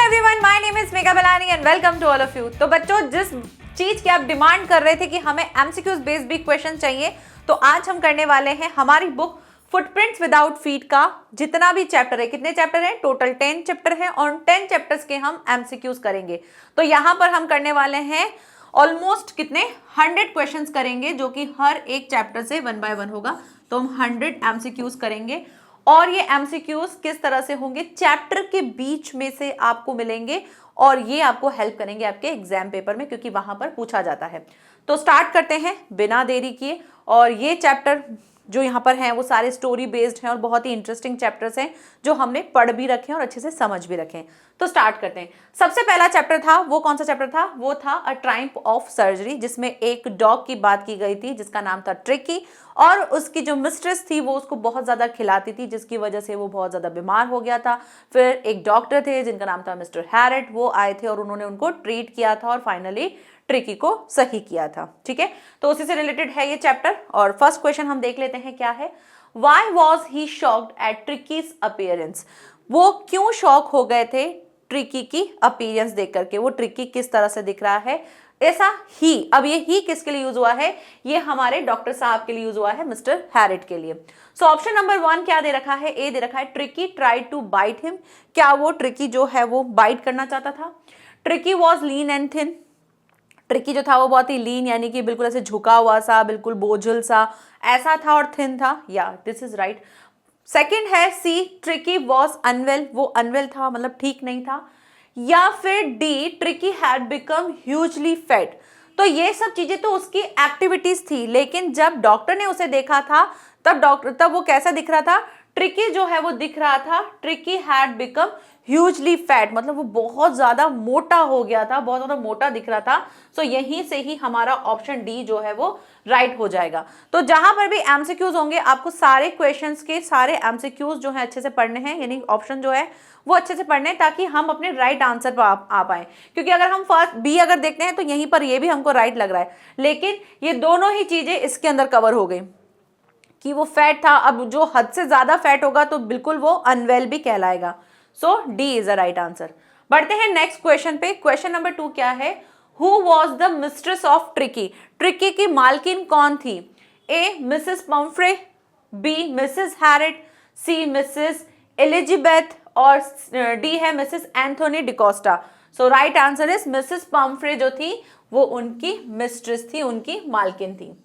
Everyone, my name is Megha Balani and welcome to all of you. तो बच्चों, जिस चीज की आप डिमांड कर रहे थे कि हमें एमसीक्यूज बेस्ड भी क्वेश्चन चाहिए, तो आज हम करने वाले हैं हमारी बुक फुटप्रिंट्स विदाउट फीट का जितना भी चैप्टर है। कितने चैप्टर हैं? टोटल 10 चैप्टर हैं और 10 चैप्टर्स के हम एमसीक्यूज करेंगे। तो यहां पर हम करने वाले हैं ऑलमोस्ट कितने 100 क्वेश्चंस करेंगे, जो कि हर एक चैप्टर से 1 बाय 1 होगा। तो हम 100 एमसीक्यूज करेंगे और ये एमसीक्यूज किस तरह से होंगे, चैप्टर के बीच में से आपको मिलेंगे और ये आपको हेल्प करेंगे आपके एग्जाम पेपर में, क्योंकि वहां पर पूछा जाता है। तो स्टार्ट करते हैं बिना देरी किए। और ये चैप्टर जो यहाँ पर हैं वो सारे स्टोरी बेस्ड हैं और बहुत ही इंटरेस्टिंग चैप्टर्स हैं जो हमने पढ़ भी रखे हैं और अच्छे से समझ भी रखे हैं। तो स्टार्ट करते हैं। सबसे पहला चैप्टर था, वो कौन सा चैप्टर था? वो था अ ट्रायम्फ ऑफ सर्जरी, जिसमें एक डॉग की बात की गई थी जिसका नाम था ट्रिकी, और उसकी जो मिस्ट्रेस थी वो उसको बहुत ज़्यादा खिलाती थी, जिसकी वजह से वो बहुत ज़्यादा बीमार हो गया था। फिर एक डॉक्टर थे जिनका नाम था मिस्टर हैरेट, वो आए थे और उन्होंने उनको ट्रीट किया था और फाइनली ट्रिकी को सही किया था। ठीक है, तो उसी से रिलेटेड है ये चैप्टर। और फर्स्ट क्वेश्चन हम देख लेते हैं क्या है। Why was he shocked at Tricky's appearance? वो क्यों शॉक हो गए थे ट्रिकी की अपीयरेंस देख करके? वो ट्रिकी किस तरह से दिख रहा है ऐसा ही। अब ये ही किसके लिए यूज हुआ है? ये हमारे डॉक्टर साहब के लिए यूज हुआ है, मिस्टर हैरेट के लिए। सो ऑप्शन नंबर 1 क्या दे रखा है? ए दे रखा है Tricky tried to bite him. क्या वो ट्रिकी जो है वो बाइट करना चाहता था? Tricky was lean and thin. Tricky जो था वो बहुत ही लीन यानी कि बिल्कुल ऐसे झुका हुआ सा, बिल्कुल बोझल सा ऐसा था, और थिन था। या दिस इज राइट। सेकंड है सी ट्रिकी वॉज अनवेल। वो अनवेल था, मतलब ठीक नहीं था। या फिर D tricky had become hugely fat. तो ये सब चीजें तो उसकी एक्टिविटीज थी, लेकिन जब डॉक्टर ने उसे देखा था तब वो कैसा दिख रहा था? ट्रिकी जो है वो दिख रहा था tricky had become hugely fat, मतलब वो बहुत ज्यादा मोटा हो गया था, बहुत ज्यादा मोटा दिख रहा था। सो यहीं से ही हमारा ऑप्शन डी जो है वो राइट हो जाएगा। तो जहां पर भी एमसीक्यूज होंगे आपको सारे क्वेश्चंस के सारे एमसीक्यूज जो है अच्छे से पढ़ने हैं, यानी ऑप्शन जो है वो अच्छे से पढ़ने हैं, ताकि हम अपने राइट आंसर पर आ पाए। क्योंकि अगर हम फर्स्ट बी अगर देखते हैं तो यहीं पर ये भी हमको राइट लग रहा है, लेकिन ये दोनों ही चीजें इसके अंदर कवर हो गई कि वो फैट था। अब जो हद से ज्यादा फैट होगा तो बिल्कुल वो अनवेल भी कहलाएगा। So D is the right answer. बढ़ते हैं नेक्स्ट क्वेश्चन पे। क्वेश्चन नंबर 2 क्या है? Who was the mistress of Tricki? Tricki की मालकिन कौन थी? A Mrs Pumphrey, B Mrs Harrett, C Mrs Elizabeth, और डी है Mrs Anthony D'Costa. So right answer is Mrs Pumphrey जो थी वो उनकी मिस्ट्रेस थी, उनकी मालकिन थी।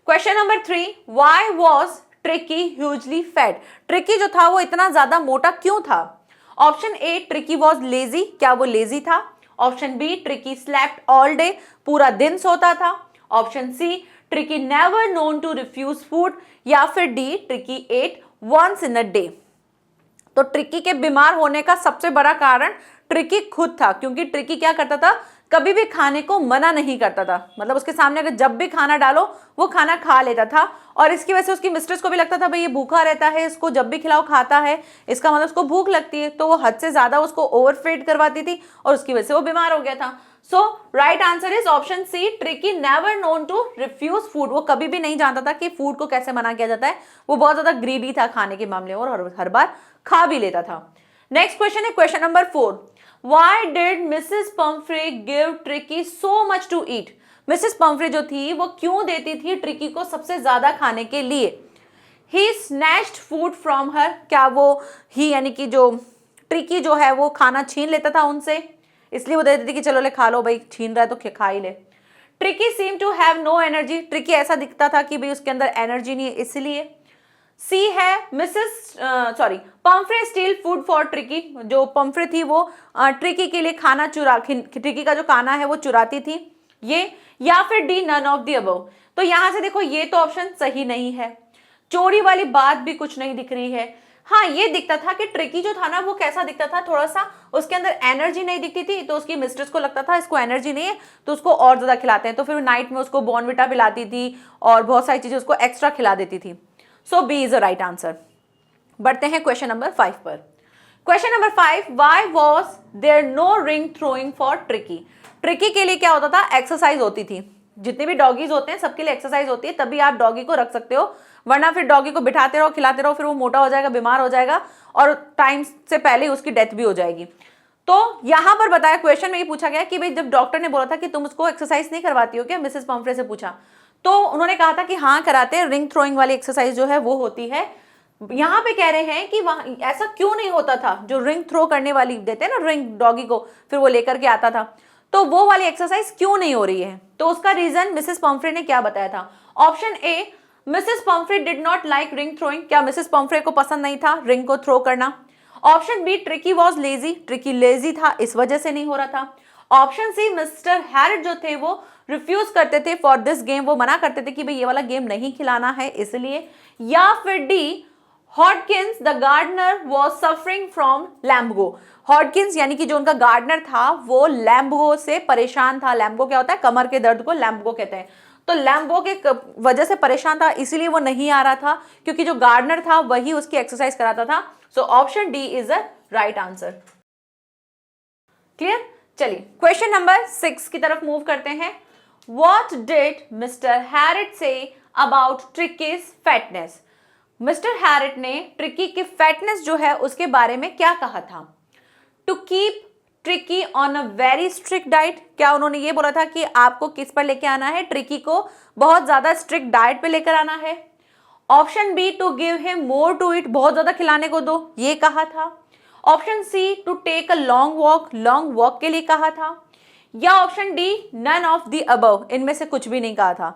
Question number 3, why was Tricki hugely fat? Tricky जो था वो इतना ज्यादा मोटा क्यों था? Option A Tricky was lazy. क्या वो लेजी था? Option B Tricky slept all day, पूरा दिन सोता था। Option C tricky never known to refuse food, या फिर D Tricky ate once in a day. तो ट्रिकी के बीमार होने का सबसे बड़ा कारण ट्रिकी खुद था, क्योंकि ट्रिकी क्या करता था? कभी भी खाने को मना नहीं करता था, मतलब उसके सामने अगर जब भी खाना डालो वो खाना खा लेता था। और इसकी वजह से उसकी मिस्ट्रेस को भी लगता था भाई ये भूखा रहता है, इसको जब भी खिलाओ खाता है, इसका मतलब उसको भूख लगती है। तो वो हद से ज्यादा उसको ओवरफीड करवाती थी और उसकी वजह से वो बीमार हो गया था। So right answer is option C tricky never known to refuse food. वो कभी भी नहीं जानता था कि फूड को कैसे मना किया जाता है। वो बहुत ज्यादा ग्रीडी था खाने के मामले में और हर बार खा भी लेता था। नेक्स्ट क्वेश्चन है question number 4, Why did Mrs. Pumphrey give Tricky so much to eat? Mrs Pumphrey जो थी वो क्यों देती थी ट्रिकी को सबसे ज्यादा खाने के लिए? He snatched food from her। क्या वो ही यानी कि जो ट्रिकी जो है वो खाना छीन लेता था उनसे, इसलिए वो दे देती थी कि चलो ले खा लो भाई, छीन रहा है तो खा ही ले। Tricky seem to have no energy. Tricky ऐसा दिखता था कि भाई उसके अंदर एनर्जी नहीं है, इसलिए। सी है Pomfrey steel food for tricky. जो पम्फ्रे थी वो ट्रिकी के लिए खाना ट्रिकी का जो खाना है वो चुराती थी, ये। या फिर D none of the above. तो यहां से देखो ये तो ऑप्शन सही नहीं है, चोरी वाली बात भी कुछ नहीं दिख रही है। हाँ, ये दिखता था कि ट्रिकी जो था ना वो कैसा दिखता था, थोड़ा सा उसके अंदर एनर्जी नहीं दिखती थी, तो उसकी मिस्ट्रेस को लगता था इसको एनर्जी नहीं है तो उसको और ज्यादा खिलाते हैं, तो फिर नाइट में उसको बॉर्नविटा पिलाती थी और बहुत सारी चीजें उसको एक्स्ट्रा खिला देती थी। So B is the right answer. बढ़ते हैं क्वेश्चन नंबर 5 पर। Question number 5, why was there no ring throwing for tricky? Tricky के लिए क्या होता था? एक्सरसाइज होती थी। जितने भी डॉगीज होते हैं सबके लिए एक्सरसाइज होती है, तभी आप डॉगी को रख सकते हो, वरना फिर डॉगी को बिठाते रहो खिलाते रहो, फिर वो मोटा हो जाएगा, बीमार हो जाएगा और टाइम से पहले उसकी डेथ भी हो जाएगी। तो यहां पर बताया, क्वेश्चन में ये पूछा गया कि भाई जब डॉक्टर ने बोला था कि तुम उसको एक्सरसाइज नहीं करवाती हो क्या, मिसेस पम्फ्रे से पूछा, तो उन्होंने कहा था कि हाँ कराते हैं, रिंग थ्रोइंग वाली एक्सरसाइज जो है वो होती है। यहाँ पे कह रहे हैं कि वहां ऐसा क्यों नहीं होता था, जो रिंग थ्रो करने वाली देते हैं ना रिंग डॉगी को, फिर वो लेकर के आता था, तो वो वाली एक्सरसाइज क्यों नहीं हो रही है। तो उसका रीजन मिसेस पम्फ्रे ने क्या बताया था। Option A, Mrs Pumphrey did not like ring throwing, क्या मिसेस पम्फ्रे को पसंद नहीं था रिंग को थ्रो करना। Option B, Tricky was lazy, Tricky lazy था इस वजह से नहीं हो रहा था। ऑप्शन सी, मिस्टर हैरिट जो थे वो रिफ्यूज करते थे फॉर दिस गेम, वो मना करते थे कि भाई ये वाला गेम नहीं खिलाना है इसलिए। या फिर D, Hodgkins the gardener was suffering from lumbago, Hodgkins यानी कि जो उनका गार्डनर था वो लैम्बगो से परेशान था। लैम्बगो क्या होता है, कमर के दर्द को लैम्बगो कहते हैं। तो लैम्बो के वजह से परेशान था इसीलिए वो नहीं आ रहा था, क्योंकि जो गार्डनर था वही उसकी एक्सरसाइज कराता था। So option D is a right answer. Clear. चलिए क्वेश्चन नंबर 6 की तरफ मूव करते हैं। What did Mr Herriot say about Tricky's fatness, Mr Herriot ने ट्रिकी की फैटनेस जो है उसके बारे में क्या कहा था। To keep Tricky on a very strict diet, क्या उन्होंने ये बोला था कि आपको किस पर लेके आना है, ट्रिकी को बहुत ज्यादा स्ट्रिक्ट डाइट पे लेकर आना है। Option B, to give him more to eat, बहुत ज्यादा खिलाने को दो, ये कहा था। Option C, to take a long walk, long walk के लिए कहा था। या option D, none of the above, इनमें से कुछ भी नहीं कहा था।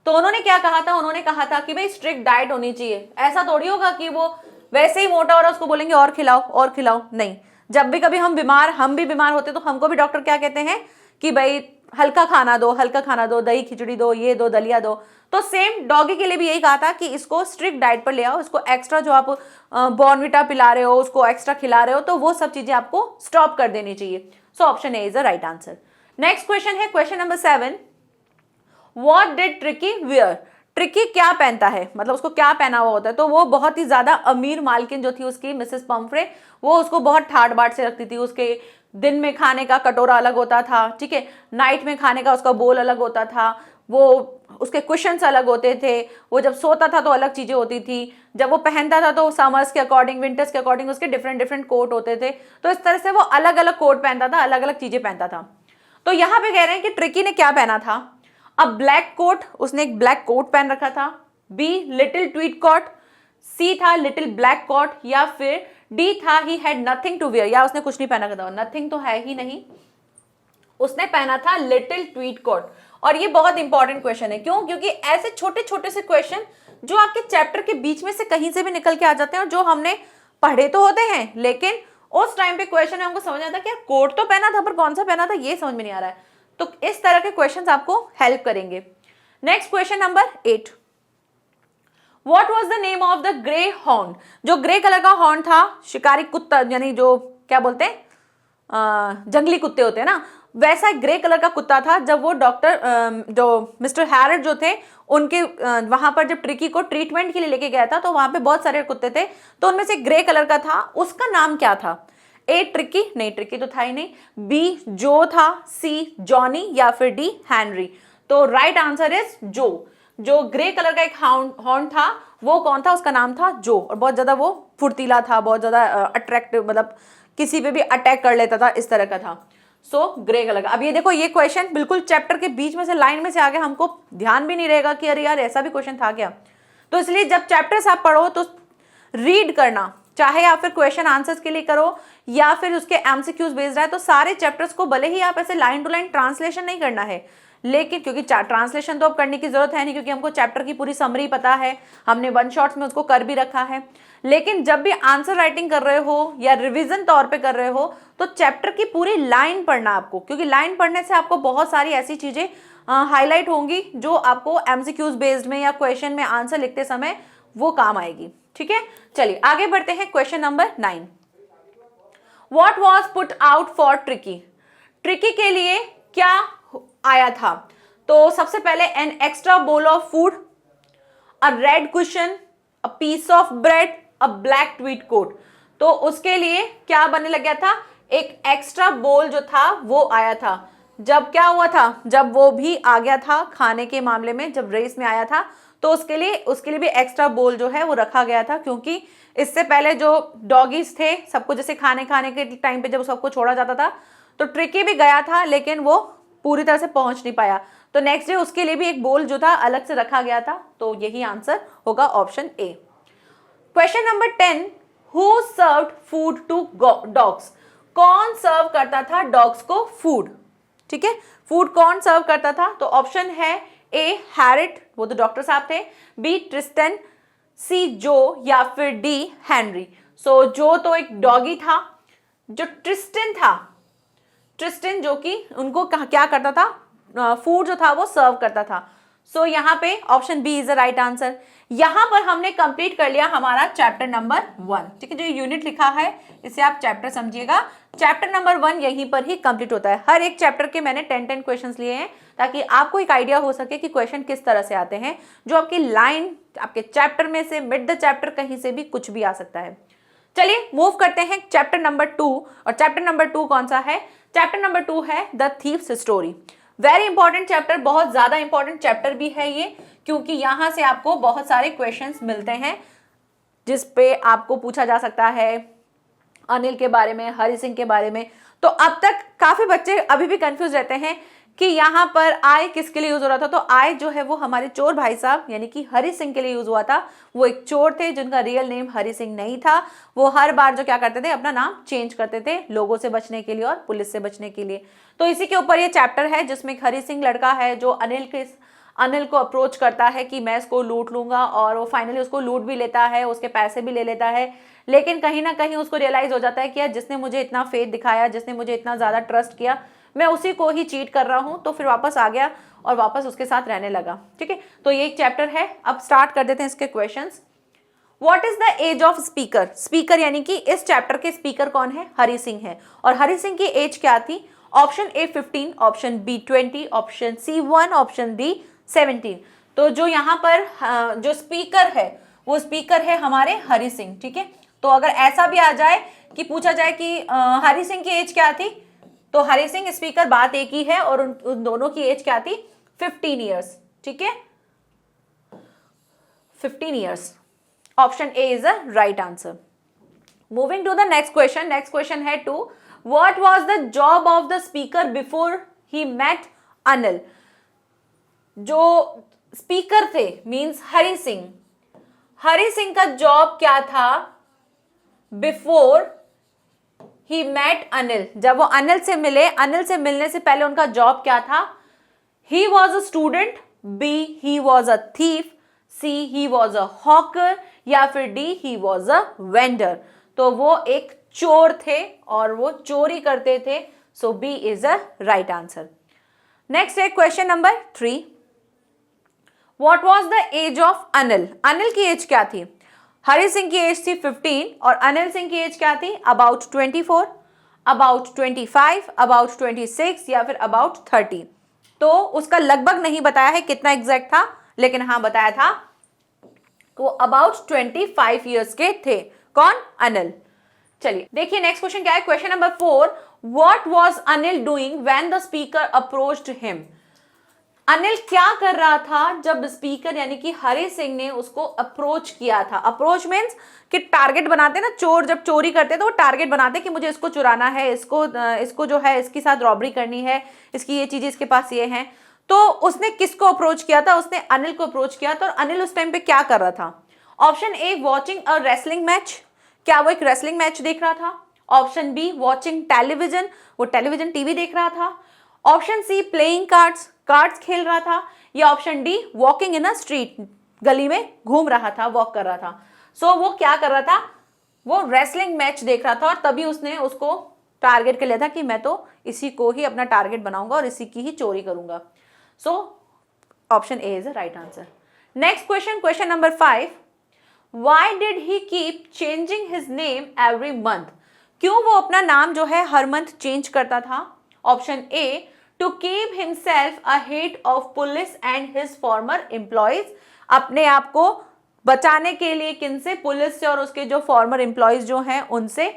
तो उन्होंने क्या कहा था, उन्होंने कहा था कि भाई स्ट्रिक्ट डाइट होनी चाहिए। ऐसा थोड़ी होगा कि वो वैसे ही मोटा हो रहा है उसको बोलेंगे और खिलाओ और खिलाओ, नहीं। जब भी कभी हम भी बीमार होते तो हमको भी डॉक्टर क्या कहते हैं कि भाई हल्का खाना दो, हल्का खाना दो, दही खिचड़ी दो, ये दो, दलिया दो। तो सेम डॉगी के लिए भी यही कहा था कि इसको स्ट्रिक्ट डाइट पर ले आओ, इसको एक्स्ट्रा जो आप बॉर्नविटा पिला रहे हो, उसको एक्स्ट्रा खिला रहे हो, तो वो सब चीजें आपको स्टॉप कर देनी चाहिए। So option A is the right answer. Next question है question number 7। What did Tricki wear, Tricki क्या पहनता है, मतलब उसको क्या पहना हुआ होता है। तो वो बहुत ही ज्यादा अमीर मालकिन जो थी उसकी, मिसेस पम्फ्रे, वो उसको बहुत ठाट बाट से रखती थी। उसके दिन में खाने का कटोरा अलग होता था, ठीक है, नाइट में खाने का उसका बोल अलग होता था, वो उसके कुशन्स अलग होते थे, वो जब सोता था तो अलग चीजें होती थी, जब वो पहनता था तो समर्स के अकॉर्डिंग, विंटर्स के अकॉर्डिंग उसके डिफरेंट डिफरेंट कोट होते थे। तो इस तरह से वो अलग अलग कोट पहनता था, अलग अलग चीजें पहनता था। तो यहाँ पे कह रहे हैं कि ट्रिकी ने क्या पहना था। अब ब्लैक कोट, उसने एक ब्लैक कोट पहन रखा था। B, little tweed coat. C था लिटिल ब्लैक कोट। या फिर डी था he had nothing to wear, या उसने कुछ नहीं पहना था। नथिंग तो है ही नहीं, उसने पहना था लिटिल ट्वीट कोट। और ये बहुत इंपॉर्टेंट क्वेश्चन है, क्यों, क्योंकि ऐसे छोटे छोटे से क्वेश्चन जो आपके चैप्टर के बीच में से कहीं से भी निकल के आ जाते हैं, और जो हमने पढ़े तो होते हैं लेकिन उस टाइम पे क्वेश्चन है हमको समझ आता कि यार कोट तो पहना था पर कौन सा पहना था ये समझ में नहीं आ रहा है। तो इस तरह के क्वेश्चंस आपको हेल्प करेंगे। Next question number 8। What was the name of the grey horn, जो ग्रे कलर का हॉर्न था, शिकारी कुत्ता, यानी जो क्या बोलते हैं जंगली कुत्ते होते हैं ना, वैसा ग्रे कलर का कुत्ता था। जब वो डॉक्टर जो मिस्टर हैरिट जो थे उनके वहां पर जब ट्रिकी को ट्रीटमेंट के लिए लेके गया था, तो वहां पे बहुत सारे कुत्ते थे, तो उनमें से ग्रे कलर का था, उसका नाम क्या था। ए ट्रिकी, नहीं ट्रिकी तो था ही नहीं। बी जो था। सी जॉनी। या फिर डी हेनरी। तो राइट आंसर इज जो। जो ग्रे कलर का एक हॉर्न था वो कौन था, उसका नाम था जो, और बहुत ज्यादा वो फुर्तीला था, बहुत ज्यादा अट्रैक्टिव, मतलब किसी पे भी अटैक कर लेता था, इस तरह का था। सो ग्रे कलर का। अब ये देखो, ये क्वेश्चन बिल्कुल चैप्टर के बीच में से लाइन में से आ गया, हमको ध्यान भी नहीं रहेगा कि अरे यार ऐसा भी क्वेश्चन था क्या। तो इसलिए जब चैप्टर्स आप पढ़ो तो रीड करना, चाहे आप फिर क्वेश्चन आंसर्स के लिए करो या फिर उसके एमसीक्यूज बेस्ड है, तो सारे चैप्टर्स को भले ही आप ऐसे लाइन टू लाइन ट्रांसलेशन नहीं करना है, लेकिन क्योंकि ट्रांसलेशन तो अब करने की जरूरत है नहीं, क्योंकि हमको चैप्टर की पूरी समरी पता है, हमने वन शॉट्स में उसको कर भी रखा है। लेकिन जब भी आंसर राइटिंग कर रहे हो या रिवीजन तौर पे कर रहे हो तो चैप्टर की पूरी लाइन पढ़ना आपको, क्योंकि लाइन पढ़ने से आपको बहुत सारी ऐसी चीजें हाईलाइट होंगी जो आपको एमसीक्यूज बेस्ड में या क्वेश्चन में आंसर लिखते समय वो काम आएगी। ठीक है, चलिए आगे बढ़ते हैं। Question number 9। What was put out for tricky, tricky के लिए क्या आया था। तो सबसे पहले an extra bowl of food, a red cushion, a piece of bread, a black tweed coat. तो उसके लिए क्या बनने लग गया था, एक एक्स्ट्रा बोल जो था वो आया था। जब क्या हुआ था, जब वो भी आ गया था खाने के मामले में, जब रेस में आया था तो उसके लिए भी एक्स्ट्रा बोल जो है वो रखा गया था, क्योंकि इससे पहले जो डॉगीज थे सबको जैसे खाने के टाइम पे जब सबको छोड़ा जाता था तो ट्रिकी भी गया था, लेकिन वो पूरी तरह से पहुंच नहीं पाया, तो नेक्स्ट डे उसके लिए भी एक बोल जो था अलग से रखा गया था। तो यही आंसर होगा option A. Question number 10, who served food to dogs? कौन सर्व करता था डॉग्स को फूड? ठीक है, फूड कौन सर्व करता था? तो ऑप्शन है ए हैरिट, वो तो डॉक्टर साहब थे, बी ट्रिस्टन, सी जो, या फिर डी हेनरी। सो जो तो एक डॉगी था, जो ट्रिस्टन था, ट्रिस्टन जो कि उनको क्या करता था, फूड जो था वो सर्व करता था। सो यहाँ पे option B is the right answer. यहाँ पर हमने कंप्लीट कर लिया हमारा चैप्टर नंबर 1। ठीक है, जो यूनिट लिखा है इसे आप चैप्टर समझिएगा। चैप्टर नंबर 1 यहीं पर ही कंप्लीट होता है। हर एक चैप्टर के मैंने 10 क्वेश्चंस लिए हैं ताकि आपको एक आइडिया हो सके कि क्वेश्चन किस तरह से आते हैं, जो आपकी लाइन आपके चैप्टर में से, मिड द चैप्टर, कहीं से भी कुछ भी आ सकता है। चलिए मूव करते हैं चैप्टर नंबर 2। और चैप्टर नंबर 2 कौन सा है? चैप्टर नंबर 2 है the thieves story. Very important chapter, बहुत ज्यादा इंपॉर्टेंट चैप्टर भी है ये, क्योंकि यहां से आपको बहुत सारे क्वेश्चंस मिलते हैं जिस पे आपको पूछा जा सकता है अनिल के बारे में, हरि सिंह के बारे में। तो अब तक काफी बच्चे अभी भी कंफ्यूज रहते हैं कि यहाँ पर आई किसके लिए यूज हो रहा था। तो आई जो है वो हमारे चोर भाई साहब यानी कि हरि सिंह के लिए यूज हुआ था। वो एक चोर थे जिनका रियल नेम हरि सिंह नहीं था। वो हर बार जो क्या करते थे, अपना नाम चेंज करते थे लोगों से बचने के लिए और पुलिस से बचने के लिए। तो इसी के ऊपर ये चैप्टर है जिसमें हरि सिंह लड़का है जो अनिल को अप्रोच करता है कि मैं इसको लूट लूंगा, और वो फाइनली उसको लूट भी लेता है, उसके पैसे भी ले लेता है। लेकिन कहीं ना कहीं उसको रियलाइज हो जाता है कि यार जिसने मुझे इतना फेथ दिखाया, जिसने मुझे इतना ज्यादा ट्रस्ट किया, मैं उसी को ही चीट कर रहा हूं। तो फिर वापस आ गया और वापस उसके साथ रहने लगा। ठीक है, तो ये एक चैप्टर है। अब स्टार्ट कर देते हैं इसके questions. What is the age of speaker? Speaker यानी कि इस चैप्टर के स्पीकर कौन है? हरि सिंह है। और हरि सिंह की एज क्या थी? Option A 15, option B 20, option C 1, option D 17। तो जो यहाँ पर जो स्पीकर है वो स्पीकर है हमारे हरि सिंह। ठीक है, तो अगर ऐसा भी आ जाए कि पूछा जाए कि हरि सिंह की एज क्या थी, तो हरि सिंह स्पीकर, बात एक ही है, और उन दोनों की एज क्या थी? 15 ईयर्स। ठीक है, 15 years. Option A is the right answer. Moving to the next question. Next question है 2, what was the job of the speaker before he met Anil? जो स्पीकर थे मींस हरि सिंह का जॉब क्या था बिफोर ही मेट अनिल? जब वो अनिल से मिले, अनिल से मिलने से पहले उनका जॉब क्या था? He was a student, B he was a thief, C he was a hawker, या फिर D he was a vendor. तो वो एक चोर थे और वो चोरी करते थे। So B is a right answer. Next है question number 3, what was the age of Anil? Anil की एज क्या थी? हरि सिंह की एज थी 15 और अनिल सिंह की एज क्या थी? अबाउट 24, अबाउट 25, अबाउट 26, या फिर अबाउट 30। तो उसका लगभग नहीं बताया है कितना एग्जैक्ट था, लेकिन हाँ बताया था वो अबाउट 25 ईयर्स के थे। कौन? अनिल। चलिए देखिए नेक्स्ट क्वेश्चन क्या है। Question number 4, what was Anil doing when the speaker approached him? Anil क्या कर रहा था जब स्पीकर यानी कि हरि सिंह ने उसको अप्रोच किया था? अप्रोच मीन्स कि टारगेट बनाते ना, चोर जब चोरी करते तो वो टारगेट बनाते कि मुझे इसको चुराना है, इसको जो है इसके साथ रॉबरी करनी है, इसकी ये चीजें इसके पास ये हैं। तो उसने किसको अप्रोच किया था? उसने अनिल को अप्रोच किया था। और अनिल उस टाइम पे क्या कर रहा था? ऑप्शन ए वॉचिंग अ रेसलिंग मैच, क्या वो एक रेसलिंग मैच देख रहा था? ऑप्शन बी वॉचिंग टेलीविजन, वो टेलीविजन टीवी देख रहा था। ऑप्शन सी प्लेइंग कार्ड्स खेल रहा था। या option D walking in a street, गली में घूम रहा था, वॉक कर रहा था। सो वो क्या कर रहा था? वो रेसलिंग मैच देख रहा था और तभी उसने उसको टारगेट कर लिया था कि मैं तो इसी को ही अपना टारगेट बनाऊंगा और इसी की ही चोरी करूंगा। सो option A is the right answer. Next question, question number 5, Why did he keep changing his name every month? क्यों वो अपना नाम जो है हर मंथ चेंज करता था? Option A to keep himself ahead of police and his former employees, अपने आप को बचाने के लिए किनसे? पुलिस से और उसके जो फॉर्मर एम्प्लॉयज जो हैं उनसे।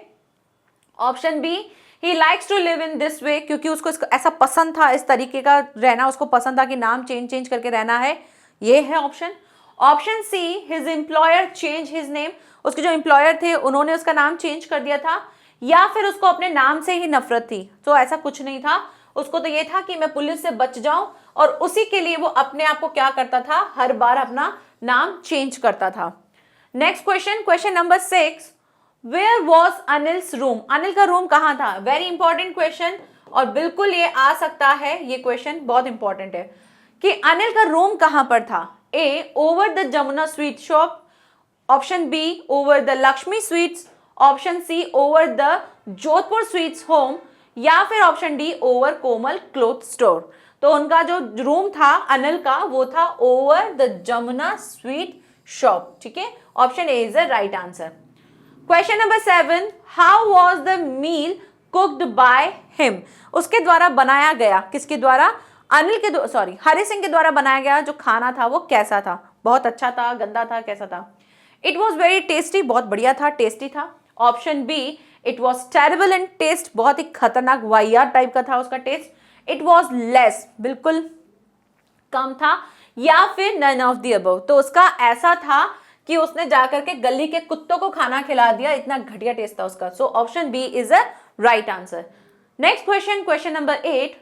Option B he likes to live in this way, क्योंकि उसको ऐसा पसंद था, इस तरीके का रहना उसको पसंद था कि नाम चेंज करके रहना है, ये है option. Option C, his employer change his name, उसके जो एम्प्लॉयर थे उन्होंने उसका नाम चेंज कर दिया था, या फिर उसको अपने नाम से ही नफरत थी। तो ऐसा कुछ नहीं था, उसको तो ये था कि मैं पुलिस से बच जाऊं, और उसी के लिए वो अपने आप को क्या करता था, हर बार अपना नाम चेंज करता था। Next question, question number 6, where was Anil's room, Anil का रूम कहाँ था? वेरी इंपॉर्टेंट क्वेश्चन, और बिल्कुल ये आ सकता है, ये क्वेश्चन बहुत इंपॉर्टेंट है कि अनिल का रूम कहां पर था। A, over the Jamuna sweet shop, option B, over the Lakshmi sweets, option C, over the Jodhpur sweets home, या फिर option D, over Komal cloth store. तो उनका जो रूम था अनिल का, वो था over the Jamuna sweet shop. ठीक है, option A is the right answer. Question number 7, how was the meal cooked by him, उसके द्वारा बनाया गया, किसके द्वारा? अनिल के सॉरी हरि सिंह के द्वारा बनाया गया जो खाना था वो कैसा था? बहुत अच्छा था, गंदा था, कैसा था? इट वॉज वेरी टेस्टी, बहुत बढ़िया था, टेस्टी था। Option B, it was terrible in taste, बहुत ही खतरनाक वाहियात टाइप का था उसका टेस्ट। इट वॉज लेस, बिल्कुल कम था, या फिर नन ऑफ द अबव, तो उसका ऐसा था कि उसने जाकर के गली के कुत्तों को खाना खिला दिया, इतना घटिया टेस्ट था उसका। So option B is a right answer. Next question, question number 8,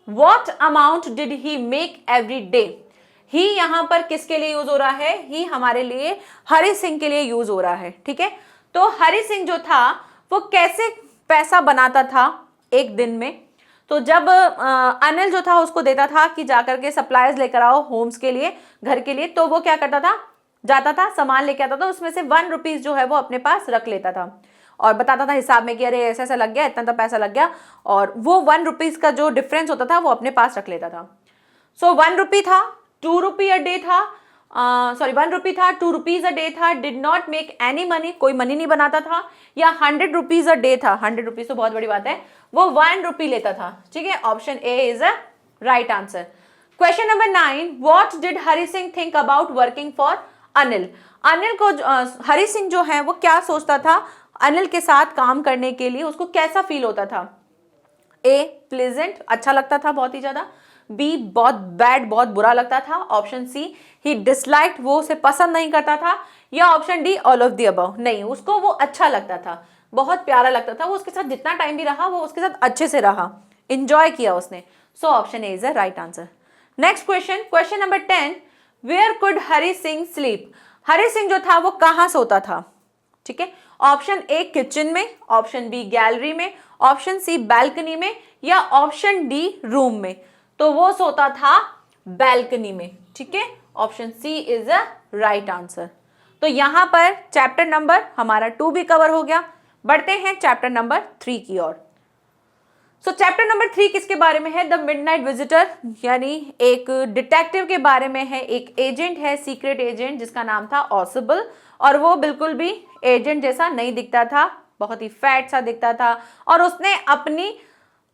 what amount did he make every day, he यहां पर किसके लिए यूज हो रहा है? ही हमारे लिए हरि सिंह के लिए यूज हो रहा है। ठीक है, तो हरि सिंह जो था वो कैसे पैसा बनाता था एक दिन में? तो जब अनिल जो था उसको देता था कि जाकर के सप्लाईज लेकर आओ होम्स के लिए, घर के लिए, तो वो क्या करता था, जाता था, सामान लेके आता था, उसमें से 1 रुपीज जो है वो अपने पास रख लेता था और बताता था हिसाब में कि अरे ऐसा ऐसा लग गया, इतना तो पैसा लग गया, और वो 1 रुपीज का जो डिफरेंस होता था वो अपने पास रख लेता था। सो 1 रुपी था, 2 रुपी अ डे था, 1 रुपी था, 2 रुपीज अ डे था, did not make any money, कोई मनी नहीं बनाता था, या 100 रुपीज अ डे था, 100 रुपीज तो बहुत बड़ी बात है, वो 1 रुपी लेता था। ठीक है, option A is a right answer. Question number 9, what did Hari Singh think about working for Anil, Anil को हरि सिंह जो है वो क्या सोचता था अनिल के साथ काम करने के लिए, उसको कैसा फील होता था? ए, प्लेजेंट, अच्छा लगता था बहुत ही ज्यादा, बी, बहुत बैड, बहुत बुरा लगता था, ऑप्शन सी, ही डिसलाइक्ड, वो उसे पसंद नहीं करता था, या option D, all of the above, नहीं, उसको वो अच्छा लगता था, बहुत प्यारा लगता था, वो उसके साथ जितना टाइम भी रहा वो उसके साथ अच्छे से रहा, इंजॉय किया उसने। So option A is the right answer. Next question, question number 10, where could Hari Singh sleep, Hari Singh जो था वो कहां सोता था? ठीक है, ऑप्शन ए किचन में, ऑप्शन बी गैलरी में, ऑप्शन सी बैल्कनी में, या ऑप्शन डी रूम में। तो वो सोता था बैल्कनी में। ठीक है, option C is a right answer. तो यहां पर चैप्टर नंबर हमारा 2 भी कवर हो गया। बढ़ते हैं चैप्टर नंबर 3 की ओर। सो चैप्टर नंबर 3 किसके बारे में है? द मिडनाइट विजिटर, यानी एक डिटेक्टिव के बारे में है, एक एजेंट है, सीक्रेट एजेंट जिसका नाम था ऑसिबल, और वो बिल्कुल भी एजेंट जैसा नहीं दिखता था, बहुत ही फैट सा दिखता था, और उसने अपनी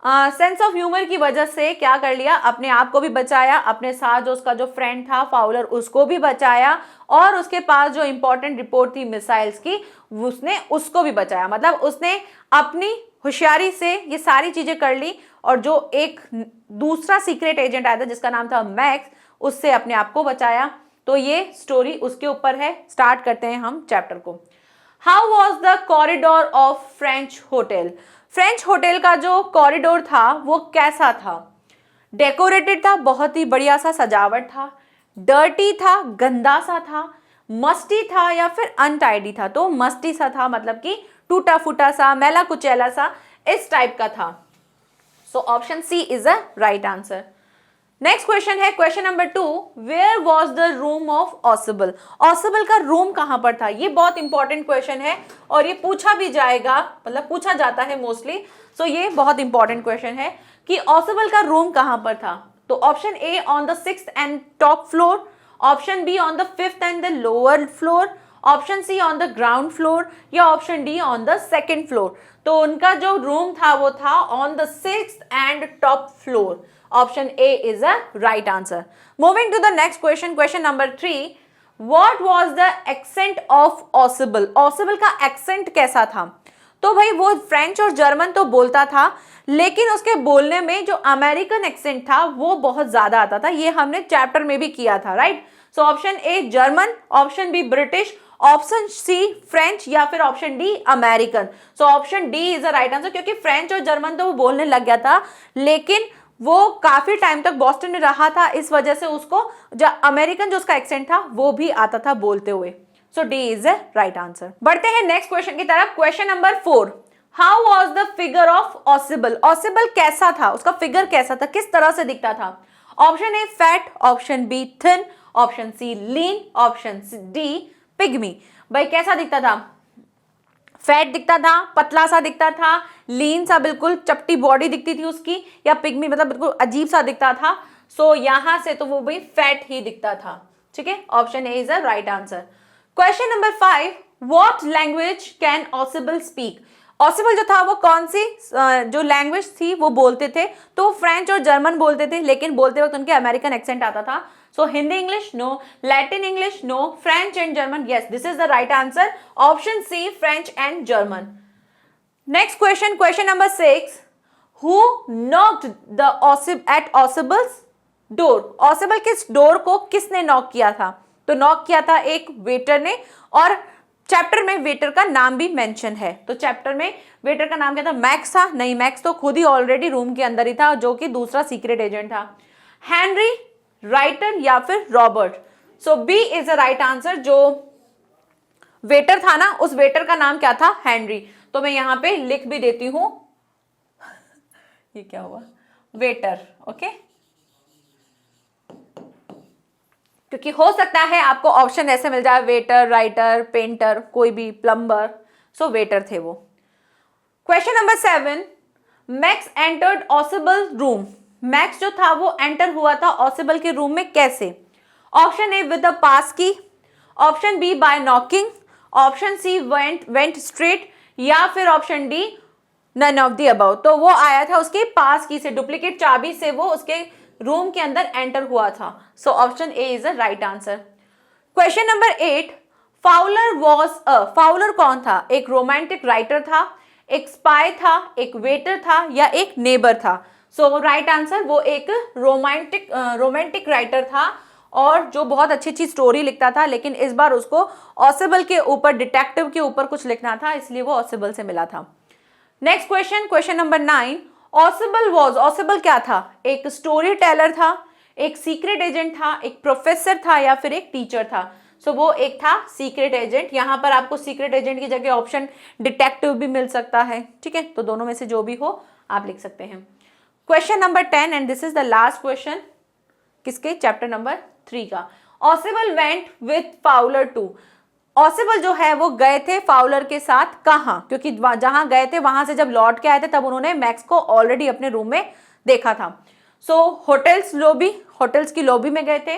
सेंस ऑफ ह्यूमर की वजह से क्या कर लिया, अपने आप को भी बचाया, अपने साथ जो उसका जो फ्रेंड था फाउलर उसको भी बचाया, और उसके पास जो इंपॉर्टेंट रिपोर्ट थी मिसाइल्स की उसने उसको भी बचाया। मतलब उसने अपनी होशियारी से ये सारी चीजें कर ली, और जो एक दूसरा सीक्रेट एजेंट आया था जिसका नाम था मैक्स, उससे अपने आप को बचाया। तो ये स्टोरी उसके ऊपर है। स्टार्ट करते हैं हम चैप्टर को। How was the corridor of French hotel, French hotel का जो कॉरिडोर था वो कैसा था? डेकोरेटेड था, बहुत ही बढ़िया सा सजावट था, डर्टी था, गंदा सा था, मस्टी था, या फिर अनटाइडी था? तो मस्टी सा था, मतलब कि टूटा फूटा सा, मैला कुचैला सा, इस टाइप का था। So option C is a right answer. Next question है question number 2, where was the room of Ausable, Ausable का रूम कहां पर था? ये बहुत इंपॉर्टेंट क्वेश्चन है और ये पूछा भी जाएगा, मतलब पूछा जाता है मोस्टली। सो ये बहुत इंपॉर्टेंट क्वेश्चन है कि ऑसिबल का रूम कहां पर था। तो option A on the 6th and top floor, option B on the 5th and the lower floor, option C on the ground floor, या option D on the 2nd floor. तो उनका जो रूम था वो था on the 6th and top floor. Option A is a right answer. Moving to the next question, question number 3, what was the accent of Ausable, Ausable का accent कैसा था? तो भाई वो फ्रेंच और जर्मन तो बोलता था, लेकिन उसके बोलने में जो अमेरिकन एक्सेंट था वो बहुत ज्यादा आता था। ये हमने चैप्टर में भी किया था, right? So option A German, option B British, option C French या फिर option D American. So option D is the right answer, क्योंकि फ्रेंच और जर्मन तो वो बोलने लग गया था, लेकिन वो काफी टाइम तक बॉस्टन में रहा था, इस वजह से उसको जो अमेरिकन जो उसका एक्सेंट था वो भी आता था बोलते हुए। So D is the right answer. बढ़ते हैं नेक्स्ट क्वेश्चन की तरफ। Question number 4, how was the figure of Ausable? Ausable कैसा था, उसका फिगर कैसा था, किस तरह से दिखता था? Option A fat, option B thin, option C lean, option D pygmy. भाई कैसा दिखता था? फैट दिखता था, पतला सा दिखता था, लीन सा बिल्कुल चपटी बॉडी दिखती थी उसकी, या पिग्मी मतलब बिल्कुल अजीब सा दिखता था? सो यहां से तो वो भाई फैट ही दिखता था। ठीक है, option A is the right answer. Question number 5, what language can ऑसिबल speak? ऑसिबल जो था वो कौन सी जो लैंग्वेज थी वो बोलते थे? तो फ्रेंच और जर्मन बोलते थे, लेकिन बोलते वक्त उनके अमेरिकन एक्सेंट आता था। So Hindi English no, Latin English no, French and German yes, this is the right answer, option C French and German. Next question, question number 6, who knocked the at Ausable's door? Ausable किस door को किसने knock किया था? तो knock किया था एक waiter ने, और चैप्टर में वेटर का नाम भी मेंशन है। तो चैप्टर में वेटर का नाम क्या था? मैक्स था? नहीं, मैक्स तो खुद ही ऑलरेडी रूम के अंदर ही था, जो कि दूसरा सीक्रेट एजेंट था। हेनरी, राइटर या फिर Robert? So B is the right answer. जो वेटर था ना, उस वेटर का नाम क्या था? हेनरी। तो मैं यहां पे लिख भी देती हूं ये क्या हुआ? वेटर। ओके, क्योंकि हो सकता है आपको ऑप्शन ऐसे मिल जाए, वेटर, राइटर, पेंटर, कोई भी, प्लम्बर। सो वेटर थे वो। Question number 7, max entered ऑसिबल room? Max जो था वो एंटर हुआ था ऑसिबल के रूम में कैसे? Option A with the pass key, option B by knocking, option C went straight, या फिर option D none of the above. तो वो आया था उसके पास की से, डुप्लीकेट चाबी से वो उसके रूम के अंदर एंटर हुआ था। So option A is the right answer. Question number 8, Fowler was Fowler कौन था? एक रोमांटिक राइटर था, एक स्पाई था, एक वेटर था, या एक नेबर था? सो राइट आंसर, वो एक रोमांटिक राइटर था, और जो बहुत अच्छी अच्छी स्टोरी लिखता था, लेकिन इस बार उसको ऑसिबल के ऊपर, डिटेक्टिव के ऊपर कुछ लिखना था, इसलिए वो ऑसिबल से मिला था। नेक्स्ट क्वेश्चन, क्वेश्चन नंबर 9, ऑसिबल क्या था? एक स्टोरी टेलर था, एक सीक्रेट एजेंट था, एक प्रोफेसर था, या फिर एक टीचर था? सो वो एक था सीक्रेट एजेंट। यहां पर आपको सीक्रेट एजेंट की जगह ऑप्शन डिटेक्टिव भी मिल सकता है। ठीक है, तो दोनों में से जो भी हो आप लिख सकते हैं। Question number 10 and this is the last question, किसके? चैप्टर नंबर 3 का। Ausable went with Fowler to? Ausable जो है वो गए थे फाउलर के साथ कहां? क्योंकि जहां गए थे वहां से जब लौट के आए थे तब उन्होंने मैक्स को ऑलरेडी अपने रूम में देखा था। सो होटल्स की लॉबी में गए थे,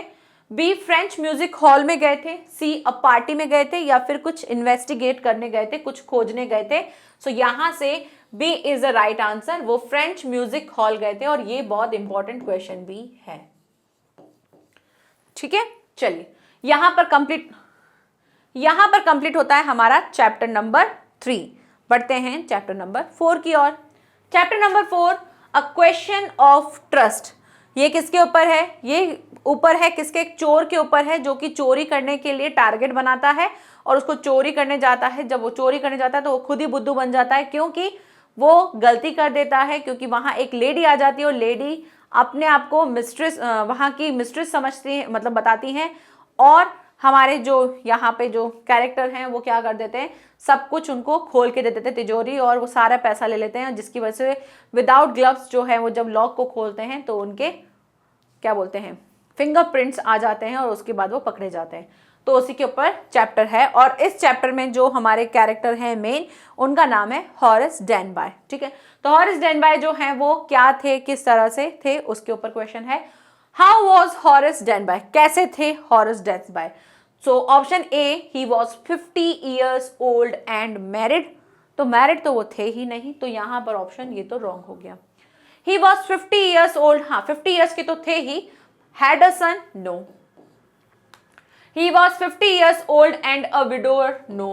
बी फ्रेंच म्यूजिक हॉल में गए थे, सी अ पार्टी में गए थे, या फिर कुछ इन्वेस्टिगेट करने गए थे, कुछ खोजने गए थे? सो यहां से B is the right answer, वो फ्रेंच म्यूजिक हॉल गए थे, और ये बहुत इंपॉर्टेंट क्वेश्चन भी है। ठीक है, चलिए यहां पर कंप्लीट होता है हमारा चैप्टर नंबर 3। बढ़ते हैं चैप्टर नंबर 4 की ओर। Chapter number 4, a question of trust. ये किसके ऊपर है? ये ऊपर है किसके? एक चोर के ऊपर है, जो कि चोरी करने के लिए टारगेट बनाता है और उसको चोरी करने जाता है। जब वो चोरी करने जाता है तो वो खुद ही बुद्धू बन जाता है, क्योंकि वो गलती कर देता है, क्योंकि वहां एक लेडी आ जाती है और लेडी अपने आप को मिस्ट्रेस, वहां की मिस्ट्रेस समझती है, मतलब बताती हैं, और हमारे जो यहाँ पे जो कैरेक्टर हैं वो क्या कर देते हैं, सब कुछ उनको खोल के दे देते हैं तिजोरी, और वो सारा पैसा ले लेते हैं, जिसकी वजह से विदाउट ग्लव्स जो है वो जब लॉक को खोलते हैं तो उनके क्या बोलते हैं, फिंगरप्रिंट्स आ जाते हैं, और उसके बाद वो पकड़े जाते हैं। तो उसी के ऊपर चैप्टर है, और इस चैप्टर में जो हमारे कैरेक्टर हैं मेन, उनका नाम है हॉरेस डेनबाय। ठीक है, तो हॉरेस डेनबाय जो है वो क्या थे, किस तरह से थे, उसके ऊपर क्वेश्चन है। How was Horace Danby? कैसे थे Horace Danby? So option A, he was 50 years old and married. तो मैरिड तो वो थे ही नहीं, तो यहां पर ऑप्शन ये तो रॉन्ग हो गया। ही वॉज 50 years old, हाँ 50 years के तो थे ही। Had a son? No. He was 50 years old and a widower? No.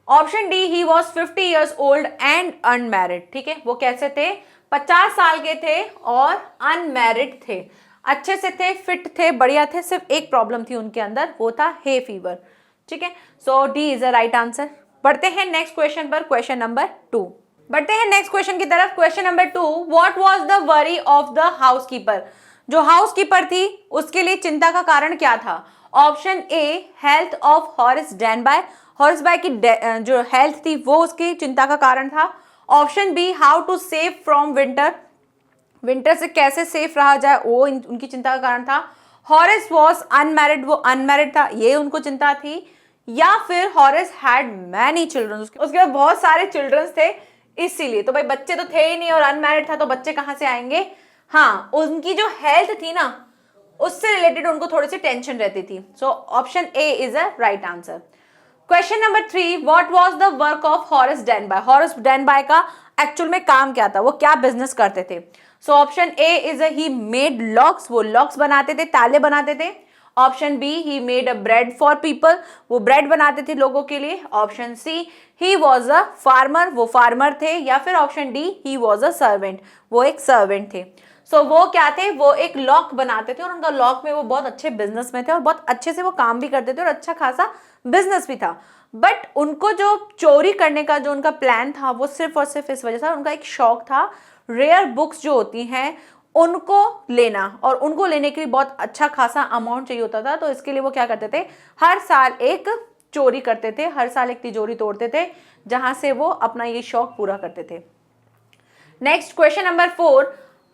Option D, he was 50 years old and unmarried। ठीक है, वो कैसे थे? 50 साल के थे और अनमैरिड थे। अच्छे से थे, फिट थे, बढ़िया थे, सिर्फ एक प्रॉब्लम थी उनके अंदर, वो था हे फीवर। ठीक है, so D is a right answer. बढ़ते हैं नेक्स्ट क्वेश्चन पर, क्वेश्चन नंबर 2। बढ़ते हैं नेक्स्ट क्वेश्चन की तरफ। Question number 2, what was the worry of the housekeeper? जो हाउसकीपर थी उसके लिए चिंता का कारण क्या था? Option A, health of Horace Danby, Horace बाय की जो हेल्थ थी वो उसकी चिंता का कारण था। Option B, how to save from winter, winter से कैसे सेफ रहा जाए वो उनकी चिंता का कारण था। हॉरिस वॉज अनमैरिड, वो अनमैरिड था, ये उनको चिंता थी। या फिर हॉरिस हैड मैनी चिल्ड्रन, उसके बाद बहुत सारे चिल्ड्रंस थे इसीलिए। तो भाई बच्चे तो थे ही नहीं और अनमैरिड था तो बच्चे कहां से आएंगे? हाँ, उनकी जो हेल्थ थी ना उससे रिलेटेड उनको थोड़ी सी टेंशन रहती थी। So option A is a right answer. Question number 3, what was the work of Horace Danby? Horace Danby का एक्चुअल में काम क्या था, वो क्या बिजनेस करते थे? So option A is he made locks, वो लॉक्स बनाते थे, ताले बनाते थे। Option B, he made a bread for people, वो ब्रेड बनाते थे लोगों के लिए। Option C, he was a farmer, वो फार्मर थे। या फिर option D, he was a servant, वो एक सर्वेंट थे। सो वो क्या थे? वो एक लॉक बनाते थे और उनका लॉक में वो बहुत अच्छे बिजनेस में थे और बहुत अच्छे से वो काम भी करते थे और अच्छा खासा बिजनेस भी था। बट उनको जो चोरी करने का जो उनका प्लान था वो सिर्फ और सिर्फ इस वजह से, उनका एक शौक था रेयर बुक्स जो होती हैं उनको लेना, और उनको लेने के लिए बहुत अच्छा खासा अमाउंट चाहिए होता था। तो इसके लिए वो क्या करते थे, हर साल एक चोरी करते थे, हर साल एक तिजोरी तोड़ते थे जहां से वो अपना ये शौक पूरा करते थे। Next question number 4,